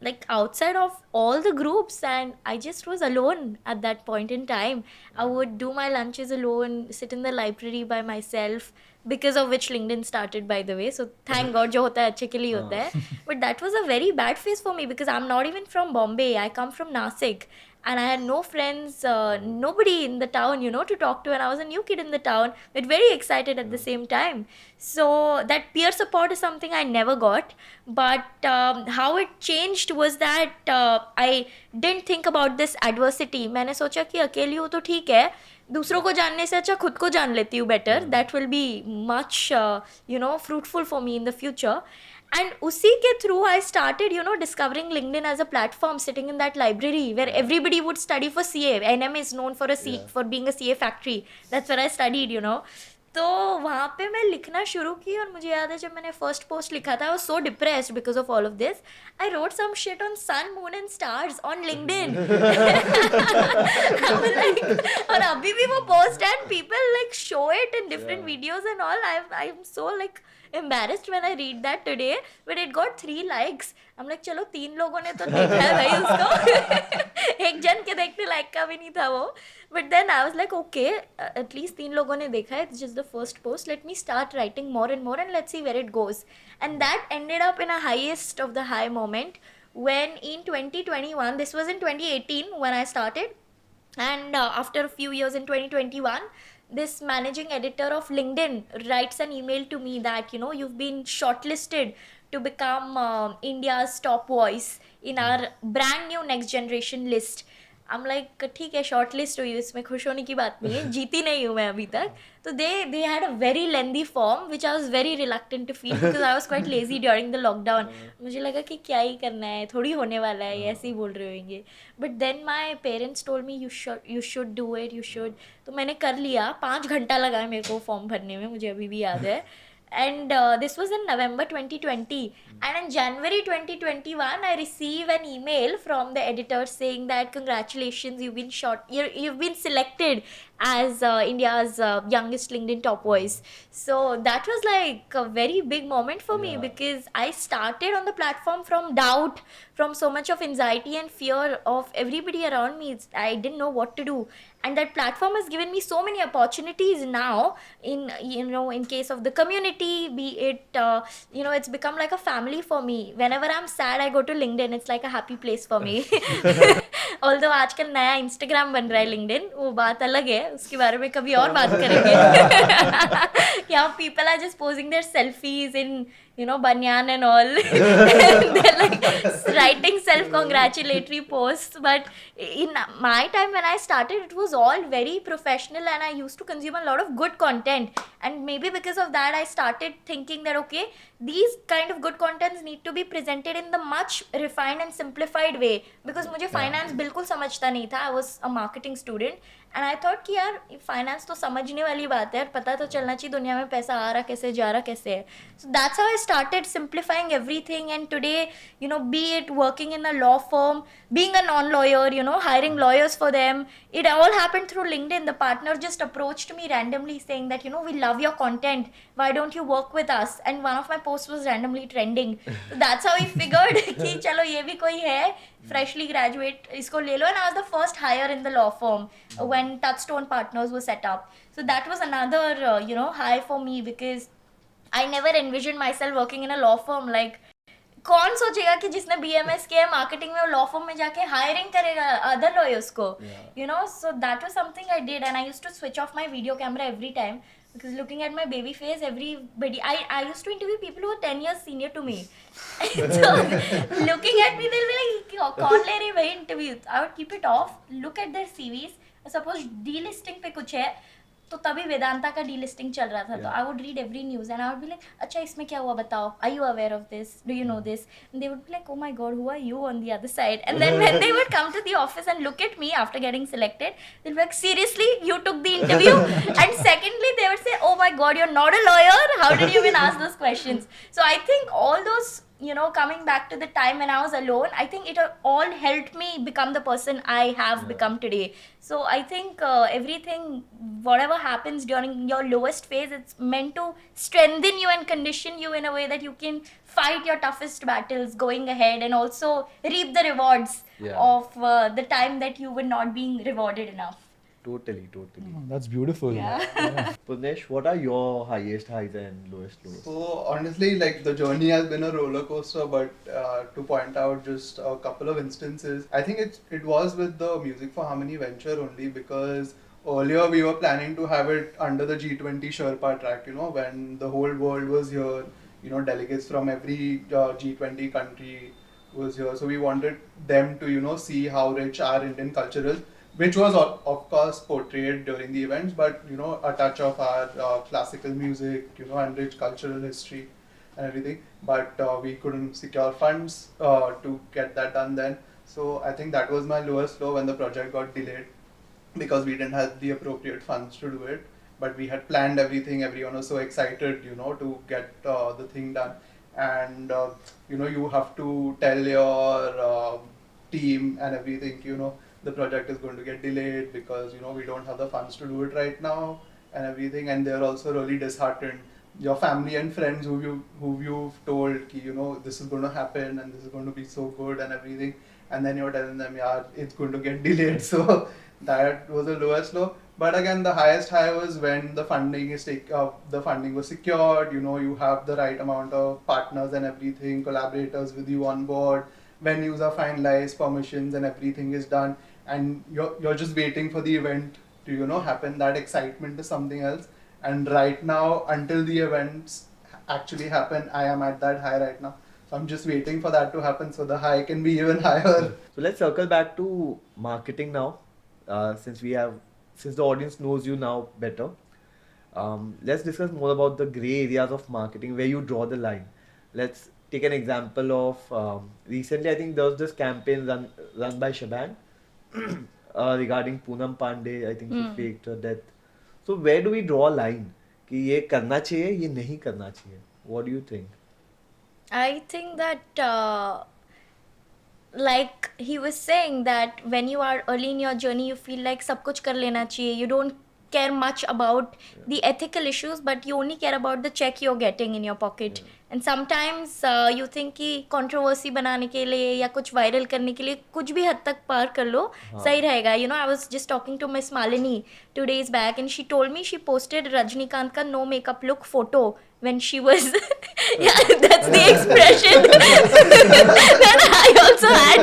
like outside of all the groups, and I just was alone at that point in time. I would do my lunches alone, sit in the library by myself, because of which LinkedIn started, by the way. So thank God, जो होता है अच्छे के लिए होता है. But that was a very bad phase for me, because I'm not even from Bombay. I come from Nasik, and I had no friends, nobody in the town, to talk to, and I was a new kid in the town, but very excited at the same time. So that peer support is something I never got. But how it changed was that I didn't think about this adversity. मैंने सोचा कि अकेली हो तो ठीक है, दूसरों को जानने से अच्छा खुद को जान लेती हूँ better. That will be much, fruitful for me in the future. And usi ke through I started, discovering LinkedIn as a platform, sitting in that library where everybody would study for CA. NM is known for for being a CA factory. That's where I studied, तो वहाँ पे मैं लिखना शुरू की, और मुझे याद है जब मैंने फर्स्ट पोस्ट लिखा था, I was so depressed because of all of this. I wrote some shit on sun, moon and stars on LinkedIn. और अभी भी वो post and people like show it in different videos and all. I'm so like embarrassed when I read that today, but it got 3 likes. I'm like, चलो 3 लोगों ने तो देखा है भाई उसको. एक जन के देखने लायक का भी नहीं था वो. But then I was like, okay, at least 3 लोगों ने देखा है. It's just the first post. Let me start writing more and more, and let's see where it goes. And that ended up in a highest of the high moment when in 2021, this was in 2018 when I started, And after a few years in 2021, this managing editor of LinkedIn writes an email to me that, you've been shortlisted to become India's top voice in our brand new next generation list. I'm like, ठीक है, short list हुई, इसमें खुश होने की बात नहीं है, जीती नहीं हूँ मैं अभी तक. तो they had a very lengthy form which I was very reluctant to fill because I was quite lazy during the lockdown. मुझे लगा कि क्या ही करना है, थोड़ी होने वाला है, ये ऐसे ही बोल रहे होंगे. But then my parents told me you should do it, you should. तो मैंने कर लिया. 5 घंटा लगा मेरे को फॉर्म भरने में, मुझे अभी भी याद है. And this was in November 2020, and in January 2021 I receive an email from the editor saying that congratulations, you've been selected as India's youngest LinkedIn top voice. So that was like a very big moment for me, Yeah. because I started on the platform from doubt, from so much of anxiety and fear of everybody around me. I didn't know what to do, and that platform has given me so many opportunities now. In case of the community, be it it's become like a family for me. Whenever I'm sad, I go to LinkedIn. It's like a happy place for me. Although आजकल नया Instagram बन रहा है LinkedIn, वो बात अलग है, उसके बारे में कभी और बात करेंगे. यहाँ people are just posing their selfies in banyan and all. They're like writing self-congratulatory posts. But in my time when I started, it was all very professional, and I used to consume a lot of good content. And maybe because of that, I started thinking that, okay, these kind of good contents need to be presented in the much refined and simplified way. Because मुझे finance बिल्कुल समझता नहीं था. I was a marketing student. And I thought कि यार finance तो समझने वाली बात है यार, पता तो चलना चाहिए दुनिया में पैसा आ रहा कैसे, जा रहा कैसे है. So that's how I started simplifying everything. And today, be it working in a law firm, being a non-lawyer, hiring lawyers for them, it all happened through LinkedIn. The partner just approached me randomly saying that, we love your content, why don't you work with us? And one of my posts was randomly trending. So that's how we figured कि चलो ये भी कोई है, freshly graduate, इसको ले लो. And I was the first hire in the law firm when Touchstone Partners was set up. So that was another, high for me, because I never envisioned myself working in a law firm. Like, कौन सोचेगा कि जिसने BMS किया है marketing में, वो law firm में जाके हायरिंग करेगा अदर लॉयर्स को. So that was something I did. And I used to switch off my video camera every time, because looking at my baby face, everybody, I used to interview people who were 10 years senior to me. So looking at me, they'll be like, कौन ले रही भाई interview? I would keep it off, look at their CVs. Suppose delisting पे कुछ है, तो तभी वेदांता का डीलिस्टिंग चल रहा था. तो I would read every news and I would be like, अच्छा इसमें क्या हुआ बताओ, are you aware of this, do you know this? They would be like, oh my god, who are you on the other side? And then when they would come to the office and look at me after getting selected, they would be like, seriously you took the interview? And secondly they would say, oh my god, you are not a lawyer, how did you even ask those questions? So I think all those, coming back to the time when I was alone, I think it all helped me become the person I have become today. So I think everything, whatever happens during your lowest phase, it's meant to strengthen you and condition you in a way that you can fight your toughest battles going ahead, and also reap the rewards of the time that you were not being rewarded enough. Totally. That's beautiful. Purnesh, what are your highest highs and lowest lows? So honestly, like, the journey has been a roller coaster, but to point out just a couple of instances, I think it was with the Music for Harmony venture only, because earlier we were planning to have it under the G20 Sherpa track, when the whole world was here, delegates from every G20 country was here. So we wanted them to, see how rich our Indian culture is, which was of course portrayed during the events, but a touch of our classical music, and rich cultural history and everything. But we couldn't secure funds to get that done then. So I think that was my lowest low, when the project got delayed, because we didn't have the appropriate funds to do it. But we had planned everything. Everyone was so excited, to get the thing done. And you have to tell your team and everything, the project is going to get delayed because we don't have the funds to do it right now and everything. And they're also really disheartened. Your family and friends who you've told ki, this is going to happen and this is going to be so good and everything, and then you're telling them, yeah, it's going to get delayed. So that was the lowest low. But again, the highest high was when the funding was secured. You have the right amount of partners and everything, collaborators with you on board. venues are finalized, permissions and everything is done, and you're just waiting for the event to happen. That excitement is something else. And right now, until the events actually happen, I am at that high right now. So I'm just waiting for that to happen so the high can be even higher. So let's circle back to marketing now, since the audience knows you now better. Let's discuss more about the gray areas of marketing where you draw the line. Let's take an example of recently. I think there was this campaign run by Shaban regarding Poonam Pandey. I think she faked her death. So where do we draw a line? कि ये करना चाहिए, ये नहीं करना चाहिए. What do you think? I think that, like he was saying, that when you are early in your journey, you feel like सब कुछ कर लेना चाहिए. You don't care much about the ethical issues, but you only care about the check you're getting in your pocket. And sometimes you think कि controversy बनाने के लिए या कुछ viral करने के लिए कुछ भी हद तक पार कर लो, सही रहेगा. You know, I was just talking to Miss Malini 2 days back, and she told me she posted Rajnikant ka no makeup look photo when she was yeah, that's the expression that I also had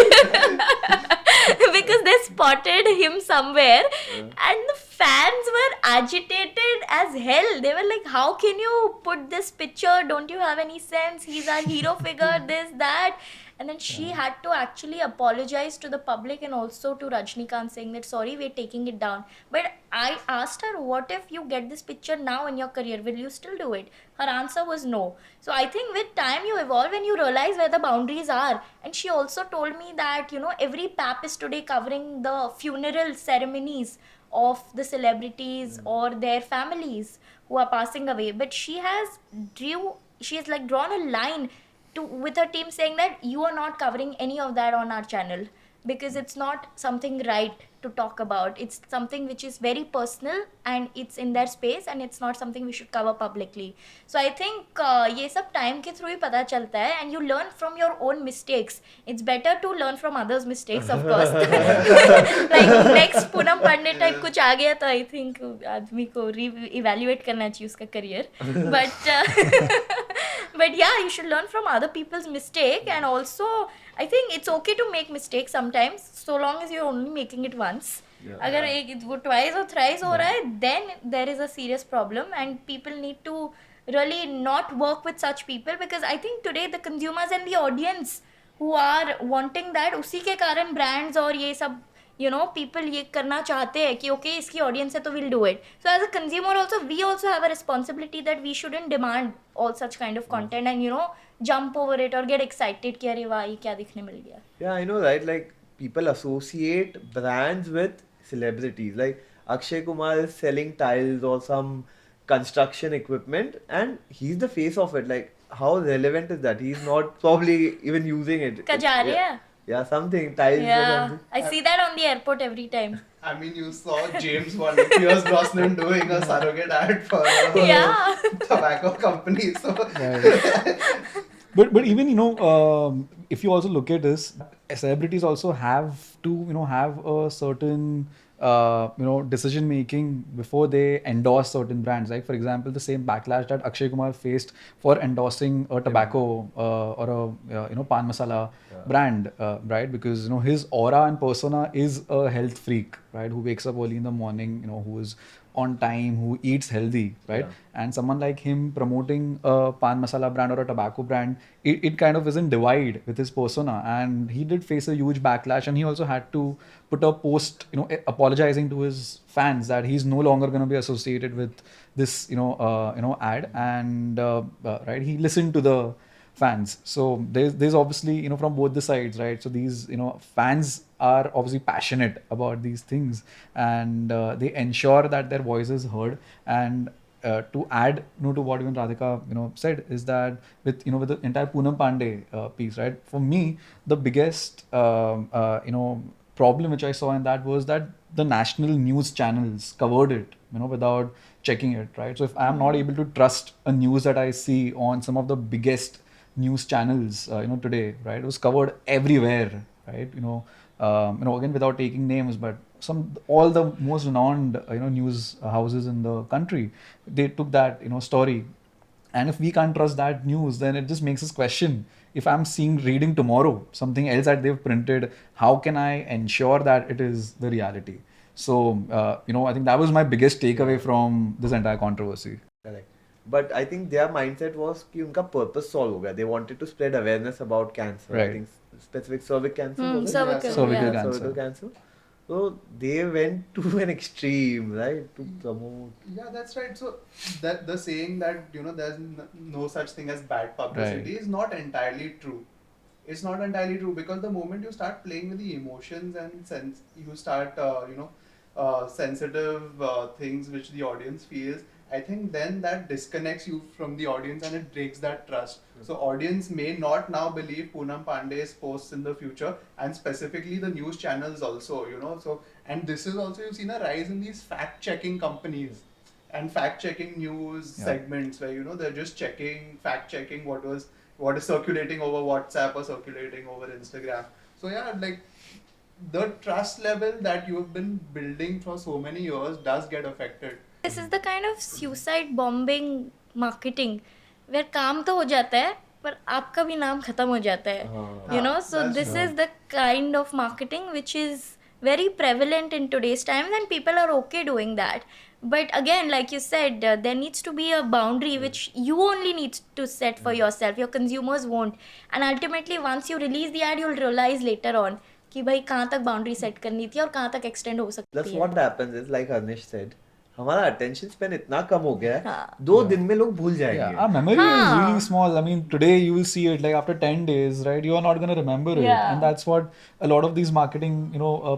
because they spotted him somewhere and the fans were agitated as hell. They were like, how can you put this picture? Don't you have any sense? He's our hero figure, this, that. And then she had to actually apologize to the public and also to Rajnikant, saying that sorry, we're taking it down. But I asked her, what if you get this picture now in your career? Will you still do it? Her answer was no. So I think with time you evolve and you realize where the boundaries are. And she also told me that, you know, every pap is today covering the funeral ceremonies of the celebrities or their families who are passing away. But she has drawn a line with her team, saying that you are not covering any of that on our channel because it's not something right to talk about. It's something which is very personal and it's in their space and it's not something we should cover publicly. So I think ये सब time के through ही पता चलता है, and you learn from your own mistakes. It's better to learn from others' mistakes, of course. Like next Poonam Pandey type कुछ आ गया तो I think आदमी को re-evaluate करना चाहिए उसका career. But yeah, you should learn from other people's mistake, and also I think it's okay to make mistakes sometimes, so long as you're only making it once. अगर एक वो twice or thrice हो रहा है, then there is a serious problem, and people need to really not work with such people, because I think today the consumers and the audience who are wanting that, उसी के कारण brands और ये सब, you know, people ये करना चाहते हैं कि okay, इसकी audience है तो we'll do it. So as a consumer also, we also have a responsibility that we shouldn't demand all such kind of content and, you know, jump over it or get excited कि अरे वाह ये क्या दिखने मिल गया. Yeah, I know, right? Like people associate brands with celebrities. Like Akshay Kumar is selling tiles or some construction equipment and he's the face of it. Like how relevant is that? He's not probably even using it. Kajaria. Yeah, something, tiles or Yeah, something. I see that on the airport every time. I mean, you saw James Bond, Pierce Brosnan doing a surrogate ad for a Yeah. tobacco company. So But even, you know, if you also look at this, celebrities also have to, you know, have a certain you know, decision making before they endorse certain brands. Like for example, the same backlash that Akshay Kumar faced for endorsing a tobacco or a you know, pan masala brand, right? Because, you know, his aura and persona is a health freak, right? Who wakes up early in the morning, you know, who is on time, who eats healthy, right? And someone like him promoting a pan masala brand or a tobacco brand, it kind of is in divide with his persona, and he did face a huge backlash, and he also had to put a post, you know, apologizing to his fans that he's no longer going to be associated with this, you know, ad, and right, he listened to the fans. So there's obviously, you know, from both the sides, right? So these, you know, fans are obviously passionate about these things, and they ensure that their voice is heard. And to add, you know, to what even Radhika, you know, said, is that with, you know, with the entire Poonam Pandey piece, right? For me, the biggest you know, problem which I saw in that was that the national news channels covered it, you know, without checking it, right? So if I'm not able to trust a news that I see on some of the biggest news channels, you know, today, right? It was covered everywhere, right? You know, again, without taking names, but all the most renowned, you know, news houses in the country, they took that, you know, story. And if we can't trust that news, then it just makes us question if I'm reading tomorrow something else that they've printed, how can I ensure that it is the reality? So, I think that was my biggest takeaway from this entire controversy. Correct. But I think their mindset was कि उनका purpose solve हो गया. They wanted to spread awareness about cancer. I Right. think specific cervic cancer. was it? cervical, Cervical yeah. cancer. Cervical cancer. So they went to an extreme, right, to promote. Yeah, that's right. So that the saying that there's no such thing as bad publicity is not entirely true. It's not entirely true because the moment you start playing with the emotions and you start sensitive things which the audience feels. I think then that disconnects you from the audience and it breaks that trust. So audience may not now believe Poonam Pandey's posts in the future, and specifically the news channels also, So, and this is also, you've seen a rise in these fact-checking companies and fact-checking news segments where they're just fact-checking what is circulating over WhatsApp or circulating over Instagram. So yeah, like the trust level that you have been building for so many years does get affected. This is the kind of suicide bombing marketing where काम तो हो जाता है पर आपका भी नाम खत्म हो जाता है. So that's this true. is the kind of marketing which is very prevalent in today's time, and people are okay doing that. But again, like you said, there needs to be a boundary which you only need to set for yourself. Your consumers won't. And ultimately, once you release the ad, you'll realize later on कि भाई कहाँ तक boundary set करनी थी और कहाँ तक extend हो सकती That's है. what happens is, like Harnish said, हमारा attention span इतना कम हो गया है, हाँ. 2 दिन में लोग भूल Yeah, जाएंगे. our memory is Huh. really small. I mean, today you will see it like after 10 days, right? You are not going to remember it. Yeah. And that's what a lot of these marketing,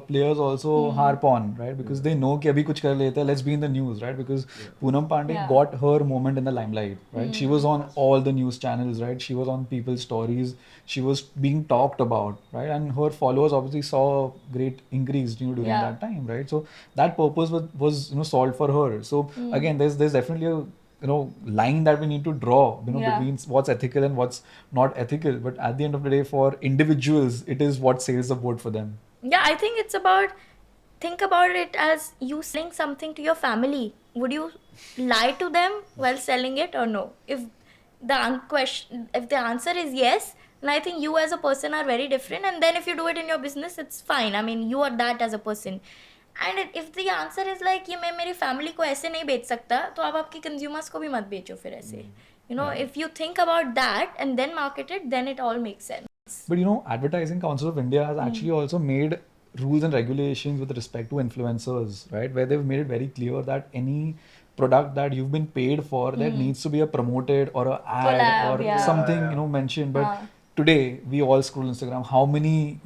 players also harp on, right? Because they know कि अभी कुछ कर लेते हैं, let's be in the news, right? Because Poonam Pandey Yeah. got her moment in the limelight, right? She was on all the news channels, right? She was on people's stories. She was being talked about, right? And her followers obviously saw a great increase, during Yeah. that time, right? So that purpose was solved for her. So again, there's definitely a line that we need to draw, Yeah. between what's ethical and what's not ethical. But at the end of the day, for individuals, it is what sails the boat for them. Yeah, I think it's about, think about it as you selling something to your family. Would you lie to them while selling it or no? If the answer is yes, then I think you as a person are very different. And then if you do it in your business, it's fine. I mean, you are that as a person. And if the answer is like ये मैं मेरी family को ऐसे नहीं बेच सकता, तो आप आपके consumers को भी मत बेचो फिर ऐसे. If you think about that and then market it, then it all makes sense. But Advertising Council of India has actually also made rules and regulations with respect to influencers, right? Where they've made it very clear that any product that you've been paid for, there needs to be a promoted or a ad Collab, or yeah. something, mentioned. But today we all scroll Instagram. How many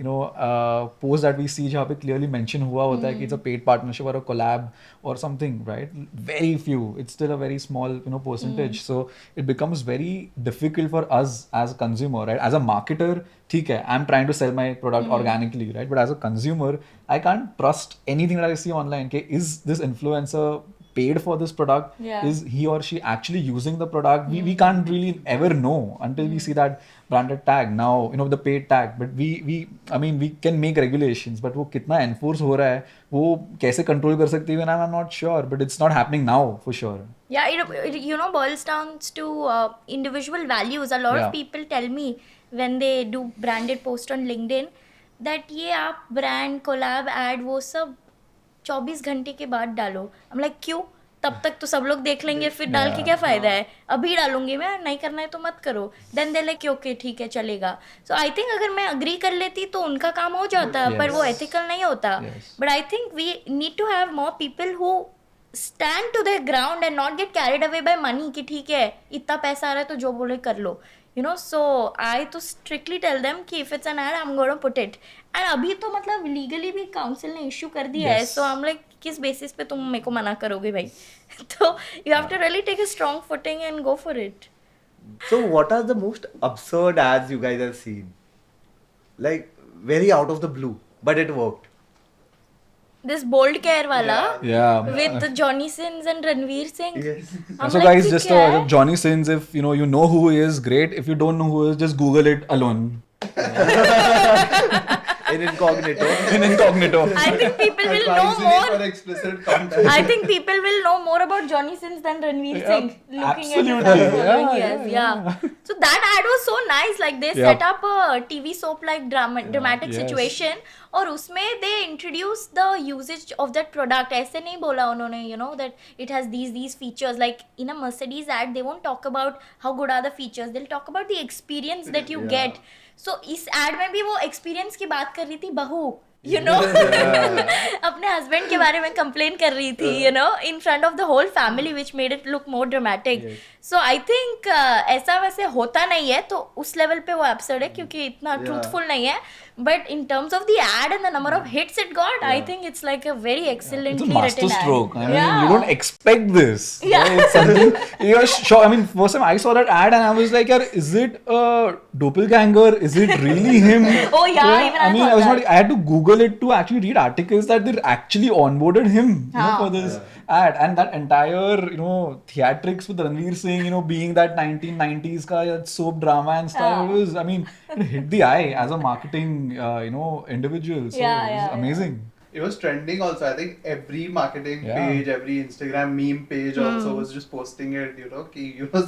posts that we see जहाँ पे clearly mention हुआ होता है कि it's a paid partnership or a collab or something, right? Very few. It's still a very small percentage. So it becomes very difficult for us as a consumer, right? As a marketer, ठीक है, I'm trying to sell my product organically, right? But as a consumer, I can't trust anything that I see online. Okay, is this influencer paid for this product? Yeah. Is he or she actually using the product? We can't really ever know until we see that branded tag. Now the paid tag, but we can make regulations, but वो कितना enforce हो रहा है, वो कैसे control कर सकती है, I'm not sure, but it's not happening now for sure. Yeah, it boils down to individual values. A lot Yeah. of people tell me when they do branded post on LinkedIn that ये आप brand collab ad वो सब 24 घंटे के बाद डालो. I'm like क्यों? तब तक तो सब लोग देख लेंगे, फिर डाल के क्या फायदा है? अभी डालूंगी मैं, नहीं करना है तो मत करो. Then they're like okay ठीक है चलेगा. So I think अगर मैं agree कर लेती तो उनका काम हो जाता, पर वो ethical नहीं होता. Yes. But I think we need to have more people who stand to their ground and not get carried away by money कि ठीक है इतना पैसा आ रहा है तो जो बोले कर लो. So I to strictly tell them कि if it's an ad, I'm going to put it. And अभी तो मतलब legally भी council ने issue कर दिया है. Yes. So I'm like किस basis पे तुम मेरे को मना करोगे भाई? तो you have to really take a strong footing and go for it. So what are the most absurd ads you guys have seen? Like very out of the blue, but it worked. This bold care वाला Yeah. with Johnny Sins and Ranveer Singh. Yes. I'm So like, guys, "ये just क्या है?" Johnny Sins, if you know who he is, great. If you don't know who he is, just Google it alone. in incognito. In incognito. I think people will know Advisory more. for explicit content. I think people will know more about Johnny Sins than Ranveer Yeah, Singh. Looking absolutely. at his following Yeah, years. yeah. So that ad was so nice. Like they Yep. set up a TV soap like dramatic Yes. situation. और उसमें they introduce the usage of that product. ऐसे नहीं बोला उन्होंने, you know, that it has these features. Like in a Mercedes ad, they won't talk about how good are the features. They'll talk about the experience that you Yeah. get. So इस ad में भी वो experience की बात कर रही थी बहू. You know, अपने husband के बारे में complain कर रही थी, you know, in front of the whole family, which made it look more dramatic. Yes. So I think ऐसा वैसे होता नहीं है, तो उस level पे वो absurd है क्योंकि इतना Yeah. truthful नहीं है. But in terms of the ad and the number of hits it got, I think it's like a very excellently It's a master written ad. stroke. I mean, Yeah. you don't expect this. Yeah. Right? It's something you're sure. I mean, first time I saw that ad and I was like, "Yaar, is it a doppelganger? Is it really him?" Oh yeah, even I I mean, thought I was that. not. I had to Google it to actually read articles that they actually onboarded him, for this ad, and that entire, theatrics with Ranveer Singh, being that 1990s ka soap drama and stuff. Yeah. It was, I mean, it hit the eye as a marketing, individual. So Yeah, it was yeah, amazing. It was trending also. I think every marketing Yeah. page, every Instagram meme page also was just posting it,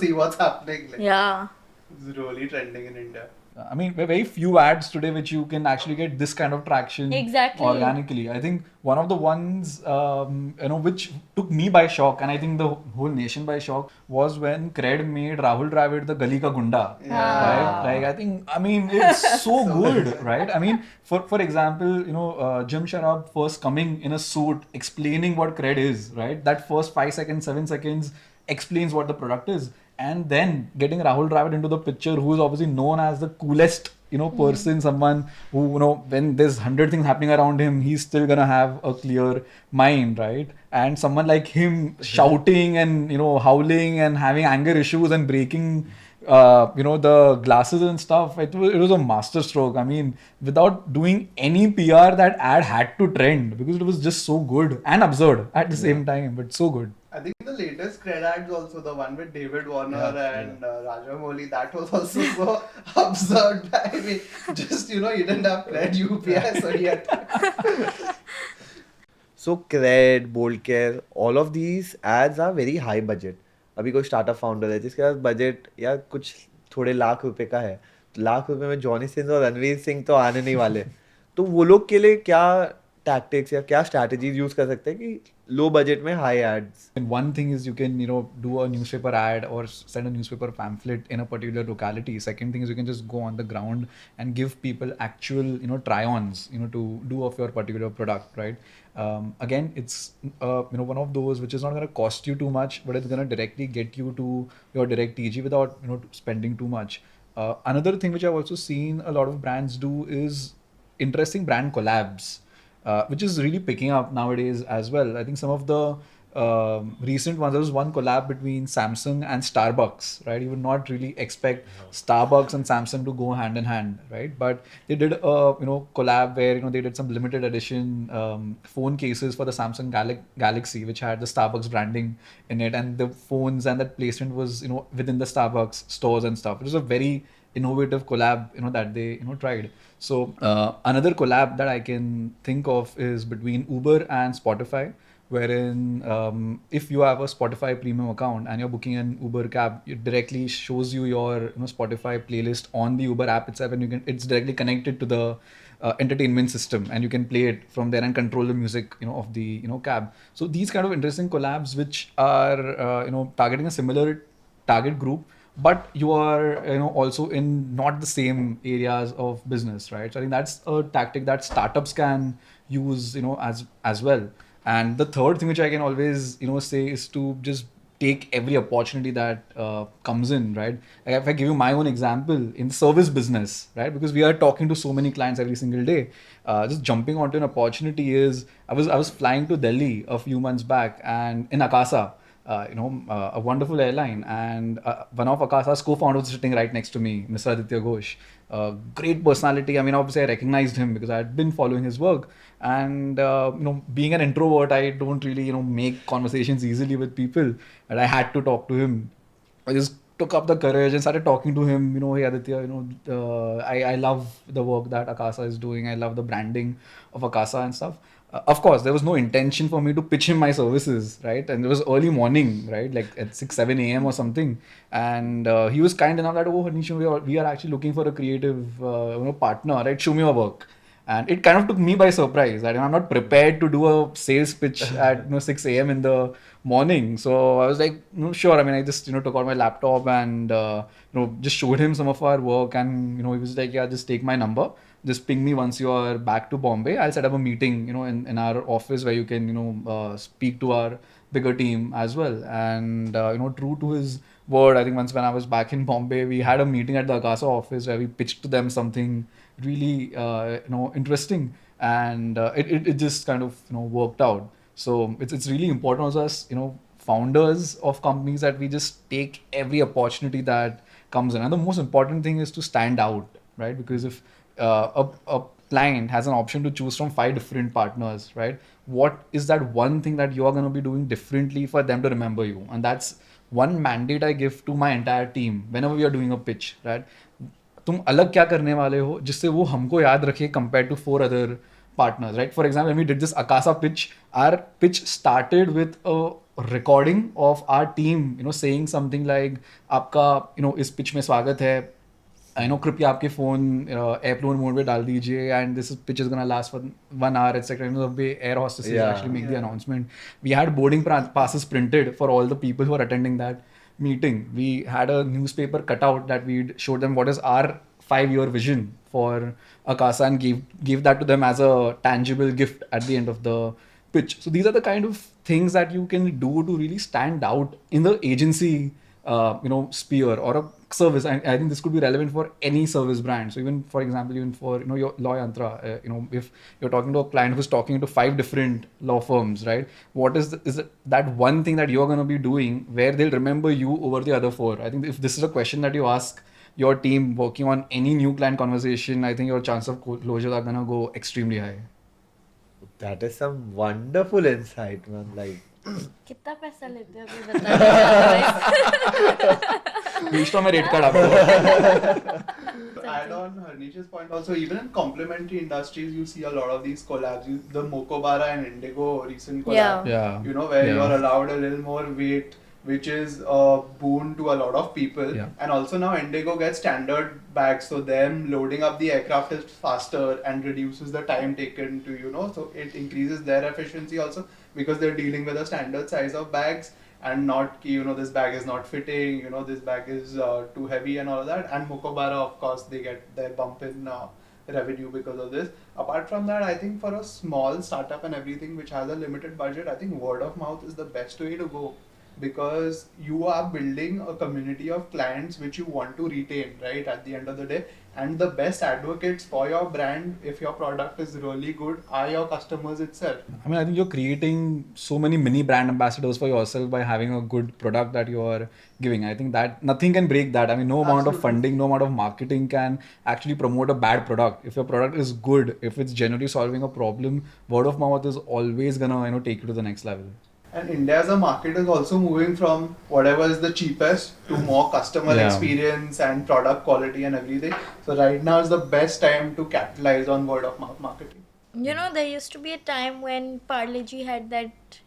see what's happening. Like, Yeah. it's really trending in India. I mean, there are very few ads today which you can actually get this kind of traction Exactly. organically. I think one of the ones, which took me by shock, and I think the whole nation by shock, was when Cred made Rahul Dravid the Gali Ka Gunda. Yeah. Right? Like, I mean, it's so good, right? I mean, for example, Jim Sharab first coming in a suit explaining what Cred is, right? That first 5 seconds, 7 seconds explains what the product is. And then getting Rahul Dravid into the picture, who is obviously known as the coolest, person, someone who, when there's 100 things happening around him, he's still gonna have a clear mind, right? And someone like him shouting and, howling and having anger issues and breaking, the glasses and stuff, it was a master stroke. I mean, without doing any PR, that ad had to trend because it was just so good and absurd at the same time, but so good. I think the latest cred ads also, the one with David Warner and Rajamouli, that was also so absurd. I mean, just, he didn't have cred UPI, so he had So Cred, Bold Care, all of these ads are very high budget. अभी कोई startup founder है जिसके पास budget या कुछ थोड़े लाख रुपए का है, तो लाख रुपए में जॉनी सिंह और रणवीर सिंह तो आने नहीं वाले. तो वो लोग के लिए क्या टैक्टिक्स या क्या स्ट्रैटेजीज यूज कर सकते हैं कि लो बजट में high ads? And one thing is you can, do a newspaper ad or send a newspaper pamphlet in a particular locality. Second thing is you can just go on the ground and give people actual, try-ons, to do of your particular product, right? Again, it's, one of those which is not going to cost you too much, but it's going to directly get you to your direct TG without, spending too much. Another thing which I've also seen a lot of brands do is interesting brand collabs. Which is really picking up nowadays as well. I think some of the recent ones, there was one collab between Samsung and Starbucks, right? You would not really expect Starbucks and Samsung to go hand in hand, right? But they did a collab where they did some limited edition phone cases for the Samsung Galaxy, which had the Starbucks branding in it, and the phones and that placement was within the Starbucks stores and stuff. It was a very innovative collab that they tried. So another collab that I can think of is between Uber and Spotify, wherein if you have a Spotify premium account and you're booking an Uber cab, it directly shows you your Spotify playlist on the Uber app itself, and it's directly connected to the entertainment system, and you can play it from there and control the music of the cab. So these kind of interesting collabs which are targeting a similar target group, but you are also in not the same areas of business, right? So I think that's a tactic that startups can use as well. And the third thing which I can always say is to just take every opportunity that comes in, right? Like if I give you my own example in the service business, right? Because we are talking to so many clients every single day, just jumping onto an opportunity is I was flying to Delhi a few months back, and in Akasa, a wonderful airline, and one of Akasa's co-founders was sitting right next to me, Mr. Aditya Ghosh. Great personality. I mean, obviously I recognized him because I had been following his work, and being an introvert, I don't really make conversations easily with people, and I had to talk to him. I just took up the courage and started talking to him. Hey Aditya, I love the work that Akasa is doing. I love the branding of Akasa and stuff. Of course, there was no intention for me to pitch him my services, right? And it was early morning, right? Like at 6, 7 a.m. or something. And he was kind enough that, oh, Harnish, we are actually looking for a creative partner, right? Show me your work. And it kind of took me by surprise. I'm not prepared to do a sales pitch at 6 a.m. in the morning. So I was like, no, sure. I just took out my laptop and just showed him some of our work. And he was like, yeah, just take my number. Just ping me once you are back to Bombay. I'll set up a meeting, in our office where you can, speak to our bigger team as well. And true to his word, I think once when I was back in Bombay, we had a meeting at the Akasa office where we pitched to them something really interesting, and it just kind of worked out. So it's really important also as founders of companies that we just take every opportunity that comes in, and the most important thing is to stand out, right? Because if a client has an option to choose from 5 different partners, right? What is that one thing that you are going to be doing differently for them to remember you? And that's one mandate I give to my entire team whenever we are doing a pitch, right? तुम अलग क्या करने वाले हो जिससे वो हमको याद रखे compared to 4 other partners, right? For example, when we did this Akasa pitch, our pitch started with a recording of our team, saying something like, आपका, इस pitch में स्वागत है, कृपया आपके फोन एयरप्लेन मोड पे डाल दीजिए, and this pitch is gonna last for 1 hour, etc. The way air hostesses actually make the announcement. We had boarding passes printed for all the people who are attending that meeting. We had a newspaper cutout that we'd showed them what is our 5-year vision for Akasa and gave that to them as a tangible gift at the end of the pitch. So these are the kind of things that you can do to really stand out in the agency sphere or a service. I think this could be relevant for any service brand. So even for example, even for your law yantra, if you're talking to a client who's talking to 5 different law firms, right? What is that one thing that you're going to be doing where they'll remember you over the other 4? I think if this is a question that you ask your team working on any new client conversation, I think your chance of closure are going to go extremely high. That is some wonderful insight, man. Like, कितना पैसा लेते हो अभी बताइए. बीच तो मैं rate card आपको. To add on Harnish's point also, even in complementary industries, you see a lot of these collabs. The Mokobara and Indigo recent collab, Yeah. Where you are allowed a little more weight, which is a boon to a lot of people. Yeah. And also now Indigo gets standard bags, so them loading up the aircraft is faster and reduces the time taken to, so it increases their efficiency also, because they're dealing with a standard size of bags and not, this bag is not fitting, this bag is too heavy and all of that. And Mokobara, of course, they get their bump in revenue because of this. Apart from that, I think for a small startup and everything which has a limited budget, I think word of mouth is the best way to go, because you are building a community of clients which you want to retain, right, at the end of the day. And the best advocates for your brand, if your product is really good, are your customers itself. I think you're creating so many mini brand ambassadors for yourself by having a good product that you're giving. I think that nothing can break that. No amount of funding, no amount of marketing can actually promote a bad product. If your product is good, if it's generally solving a problem, word of mouth is always gonna take you to the next level. And India as a market is also moving from whatever is the cheapest to more customer experience and product quality and everything. So right now is the best time to capitalize on word of mouth marketing. There used to be a time when Parle-G had that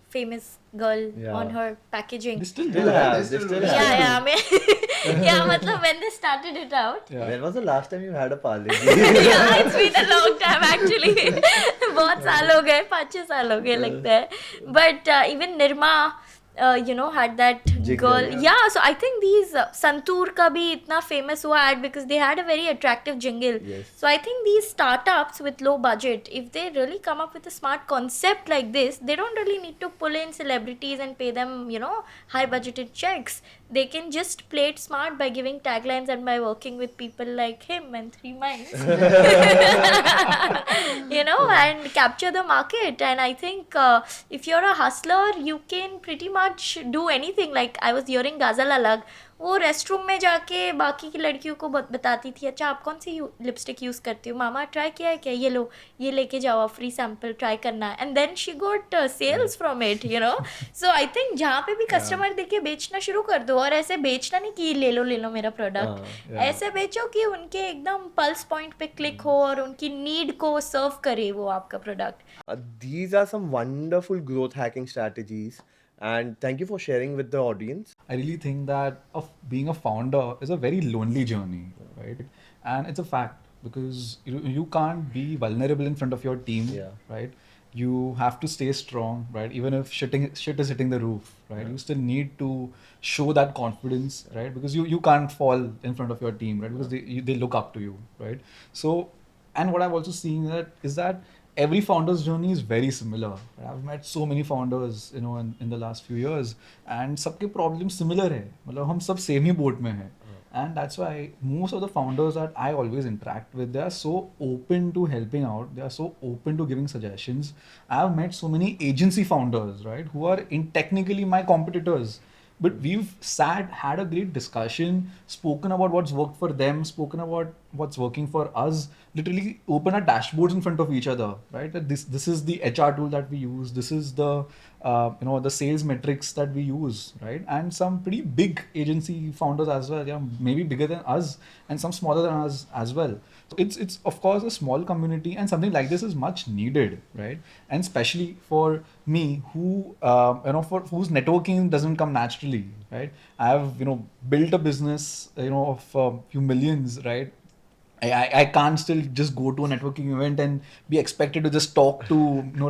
famous girl on her packaging. They still have. Yeah, when they started it out. Yeah. when was the last time you had a parley? Yeah, it's been a long time actually. बहुत साल हो गए, 5-6 साल हो गए लगता है. But even Nirma, had that girl. Yeah, so I think these Santoor ka bhi itna famous hua ad because they had a very attractive jingle. Yes. So I think these startups with low budget, if they really come up with a smart concept like this, they don't really need to pull in celebrities and pay them, high budgeted checks. They can just play it smart by giving taglines and by working with people like him and 3 Minds. And capture the market. And I think if you're a hustler, you can pretty much do anything. Like I was hearing Ghazal Alag, वो rest room में जाके बाकी की लड़कियों को बताती थी, अच्छा आप कौन सी लिपस्टिक यूज़ करती हो, मामा ट्राई किया है क्या, ये लो, ये लेके जाओ, फ्री सैम्पल ट्राई करना है, and then she got sales from it, you know. So I think जहाँ पे भी कस्टमर देखे बेचना शुरू कर दो, और ऐसे बेचना नहीं कि ले लो मेरा प्रोडक्ट, ऐसे बेचो कि उनके एकदम पल्स पॉइंट पे क्लिक हो और उनकी नीड को सर्व करे वो आपका product. These are some wonderful growth hacking strategies, and thank you for sharing with the audience. I really think that of being a founder is a very lonely journey, right? And it's a fact because you can't be vulnerable in front of your team, Yeah. right? You have to stay strong, right? Even if shit is hitting the roof, right? You still need to show that confidence, right? Because you can't fall in front of your team, right? Because they look up to you, right? So, and what I've also seen is that every founder's journey is very similar. I've met so many founders, in the last few years, and सबके problems similar है. मतलब हम सब same ही boat में हैं. And that's why most of the founders that I always interact with, they are so open to helping out. They are so open to giving suggestions. I've met so many agency founders, right, who are technically my competitors. But we've had a great discussion, spoken about what's worked for them, spoken about what's working for us, literally open our dashboards in front of each other, right? That this is the HR tool that we use, this is the the sales metrics that we use, right? And some pretty big agency founders as well, yeah, maybe bigger than us, and some smaller than us as well. So it's of course a small community, and something like this is much needed, right? And especially for me, who for whose networking doesn't come naturally, right? I have built a business of few millions, right? I can't still just go to a networking event and be expected to just talk to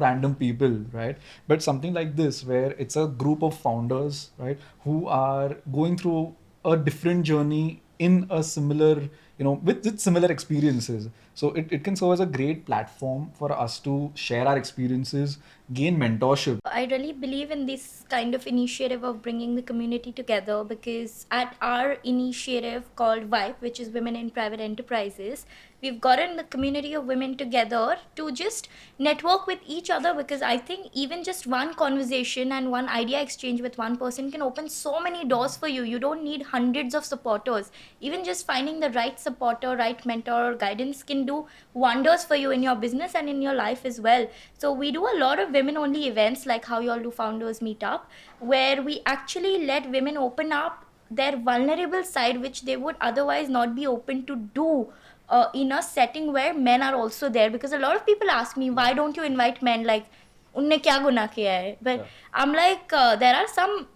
random people, right? But something like this, where it's a group of founders, right, who are going through a different journey in a similar, with similar experiences. So it can serve as a great platform for us to share our experiences, gain mentorship. I really believe in this kind of initiative of bringing the community together, because at our initiative called VIPE, which is Women in Private Enterprises, we've gotten the community of women together to just network with each other, because I think even just one conversation and one idea exchange with one person can open so many doors for you. You don't need hundreds of supporters. Even just finding the right supporter, right mentor or guidance can do wonders for you in your business and in your life as well. So we do a lot of women only events, like how you all do Founders Meetup, where we actually let women open up their vulnerable side, which they would otherwise not be open to do in a setting where men are also there. Because a lot of people ask me, why don't you invite men, like unne kya guna kiya hai? But I'm like, there are some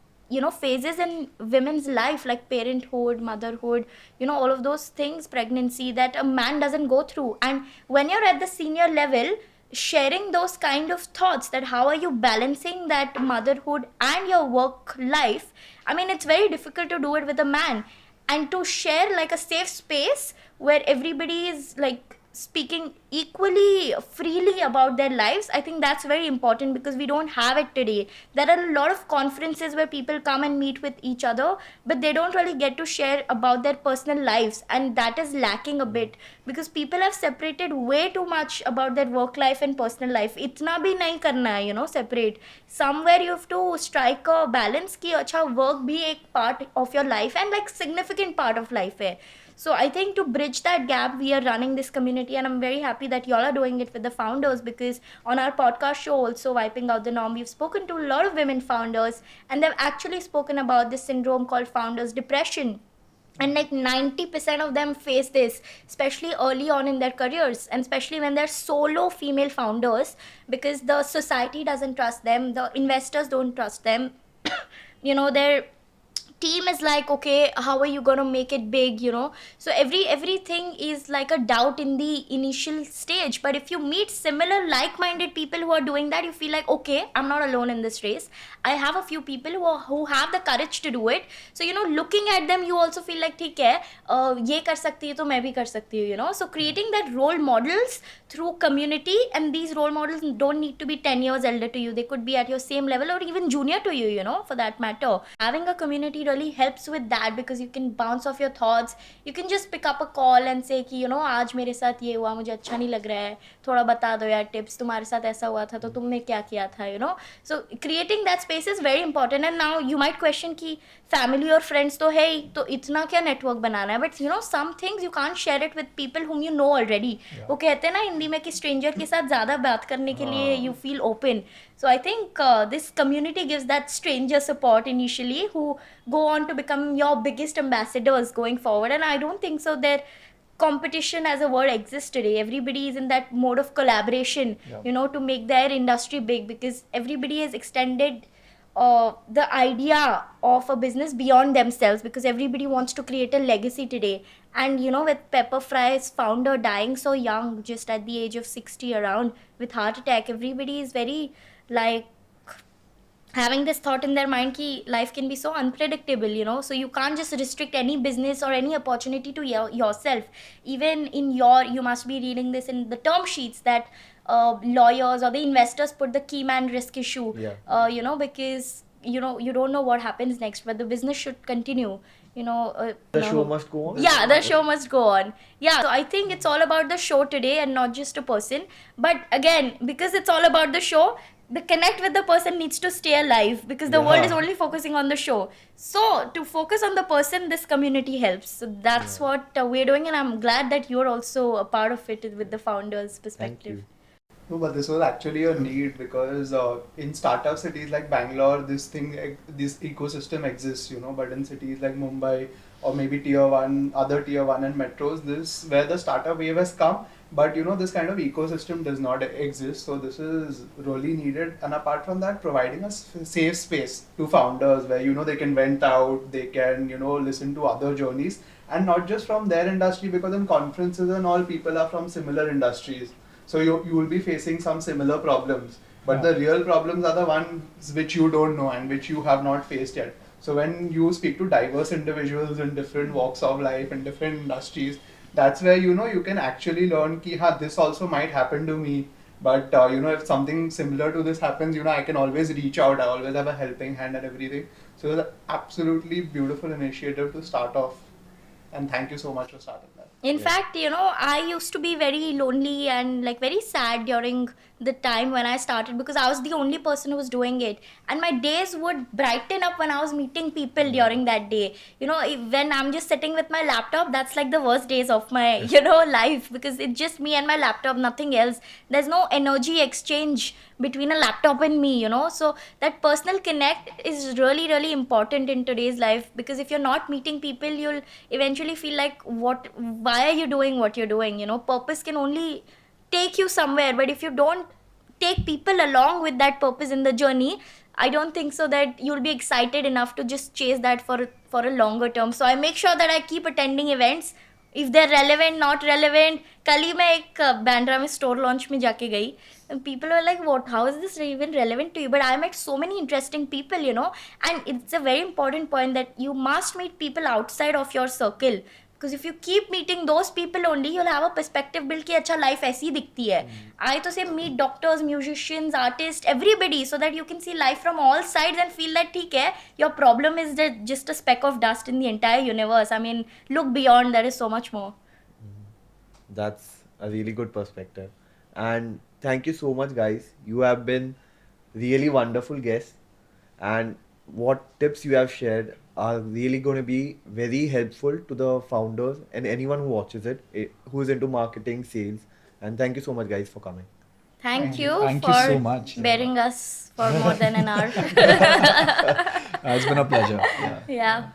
phases in women's life, like parenthood, motherhood, all of those things, pregnancy, that a man doesn't go through. And when you're at the senior level, sharing those kind of thoughts, that how are you balancing that motherhood and your work life, I mean, it's very difficult to do it with a man. And to share like a safe space where everybody is like speaking equally freely about their lives, I think that's very important, because we don't have it today. There are a lot of conferences where people come and meet with each other, but they don't really get to share about their personal lives, and that is lacking a bit, because people have separated way too much about their work life and personal life. Itna bhi nahi karna hai, separate. Somewhere you have to strike a balance ki acha work bhi ek part of your life and like significant part of life hai. So I think to bridge that gap, we are running this community, and I'm very happy that y'all are doing it with the founders, because on our podcast show also, Wiping Out the Norm, we've spoken to a lot of women founders, and they've actually spoken about this syndrome called founders depression. And like 90% of them face this, especially early on in their careers, and especially when they're solo female founders, because the society doesn't trust them, the investors don't trust them. Their team is like, okay, how are you going to make it big, so everything is like a doubt in the initial stage. But if you meet similar like-minded people who are doing that, you feel like, okay, I'm not alone in this race. I have a few people who have the courage to do it. So looking at them, you also feel like, theek hai, ye kar sakti hai to main bhi kar sakti hu, so creating that role models through community. And these role models don't need to be 10 years elder to you, they could be at your same level or even junior to you, for that matter. Having a community really helps with that, because you can bounce off your thoughts. You can just pick up a call and say कि you know आज मेरे साथ ये हुआ, मुझे अच्छा नहीं लग रहा है, थोड़ा बता दो यार tips, तुम्हारे साथ ऐसा हुआ था तो तुमने क्या किया था, you know. So creating that space is very important. And now you might question कि family और friends तो है ही, तो इतना क्या network बनाना है, but you know some things you can't share it with people whom you know already. वो कहते हैं ना हिंदी में कि stranger के साथ ज़्यादा बात करने के लिए you feel open. So I think this community gives that stranger support initially, who go on to become your biggest ambassadors going forward. And I don't think so that competition as a word exists today. Everybody is in that mode of collaboration, you know, to make their industry big, because everybody has extended the idea of a business beyond themselves, because everybody wants to create a legacy today. And you know, with Pepperfry's founder dying so young, just at the age of 60 around, with heart attack, everybody is very like having this thought in their mind ki life can be so unpredictable, you know, so you can't just restrict any business or any opportunity to yourself. Even in your, you must be reading this in the term sheets that lawyers or the investors put the key man risk issue, you know, because you know you don't know what happens next, but the business should continue, you know. The show must go on. Yeah, the show must go on. Yeah, so I think it's all about the show today and not just a person. But again, because it's all about the show, the connect with the person needs to stay alive, because the world is only focusing on the show. So to focus on the person, this community helps. So that's what we're doing, and I'm glad that you're also a part of it with the founders' perspective. Thank you. No, but this was actually a need, because in startup cities like Bangalore, this ecosystem exists, you know. But in cities like Mumbai or maybe other tier 1 and metros, this where the startup wave has come. But you know, this kind of ecosystem does not exist. So this is really needed. And apart from that, providing a safe space to founders where, you know, they can vent out, they can, you know, listen to other journeys, and not just from their industry, because in conferences and all, people are from similar industries. So you will be facing some similar problems, but the real problems are the ones which you don't know and which you have not faced yet. So when you speak to diverse individuals in different walks of life and different industries, that's where, you know, you can actually learn ki this also might happen to me. But you know, if something similar to this happens, you know, I can always reach out. I always have a helping hand and everything. So it's an absolutely beautiful initiative to start off. And thank you so much for starting that. In fact, you know, I used to be very lonely and like very sad during the time when I started, because I was the only person who was doing it, and my days would brighten up when I was meeting people during that day. You know, when I'm just sitting with my laptop, that's like the worst days of my, you know, life, because it's just me and my laptop, nothing else. There's no energy exchange between a laptop and me, you know. So that personal connect is really, really important in today's life, because if you're not meeting people, you'll eventually feel like, why are you doing what you're doing? You know, purpose can only take you somewhere, but if you don't take people along with that purpose in the journey, I don't think so that you'll be excited enough to just chase that for a longer term. So I make sure that I keep attending events if they're relevant, not relevant. कल ही मैं एक बैंड्रा में store launch में जाके गई, people were like, what, how is this even relevant to you? But I met so many interesting people, you know. And it's a very important point that you must meet people outside of your circle, because if you keep meeting those people only, you'll have a perspective build कि अच्छा life ऐसी ही दिखती है. I तो say meet doctors, musicians, artists, everybody, so that you can see life from all sides and feel that ठीक है, your problem is just a speck of dust in the entire universe. I mean, look beyond, there is so much more. That's a really good perspective. And thank you so much, guys. You have been really wonderful guests, and what tips you have shared are really going to be very helpful to the founders and anyone who watches it, who is into marketing, sales. And thank you so much, guys, for coming. Thank you Thank for you so much. bearing us for more than an hour. It's been a pleasure. Yeah. Yeah.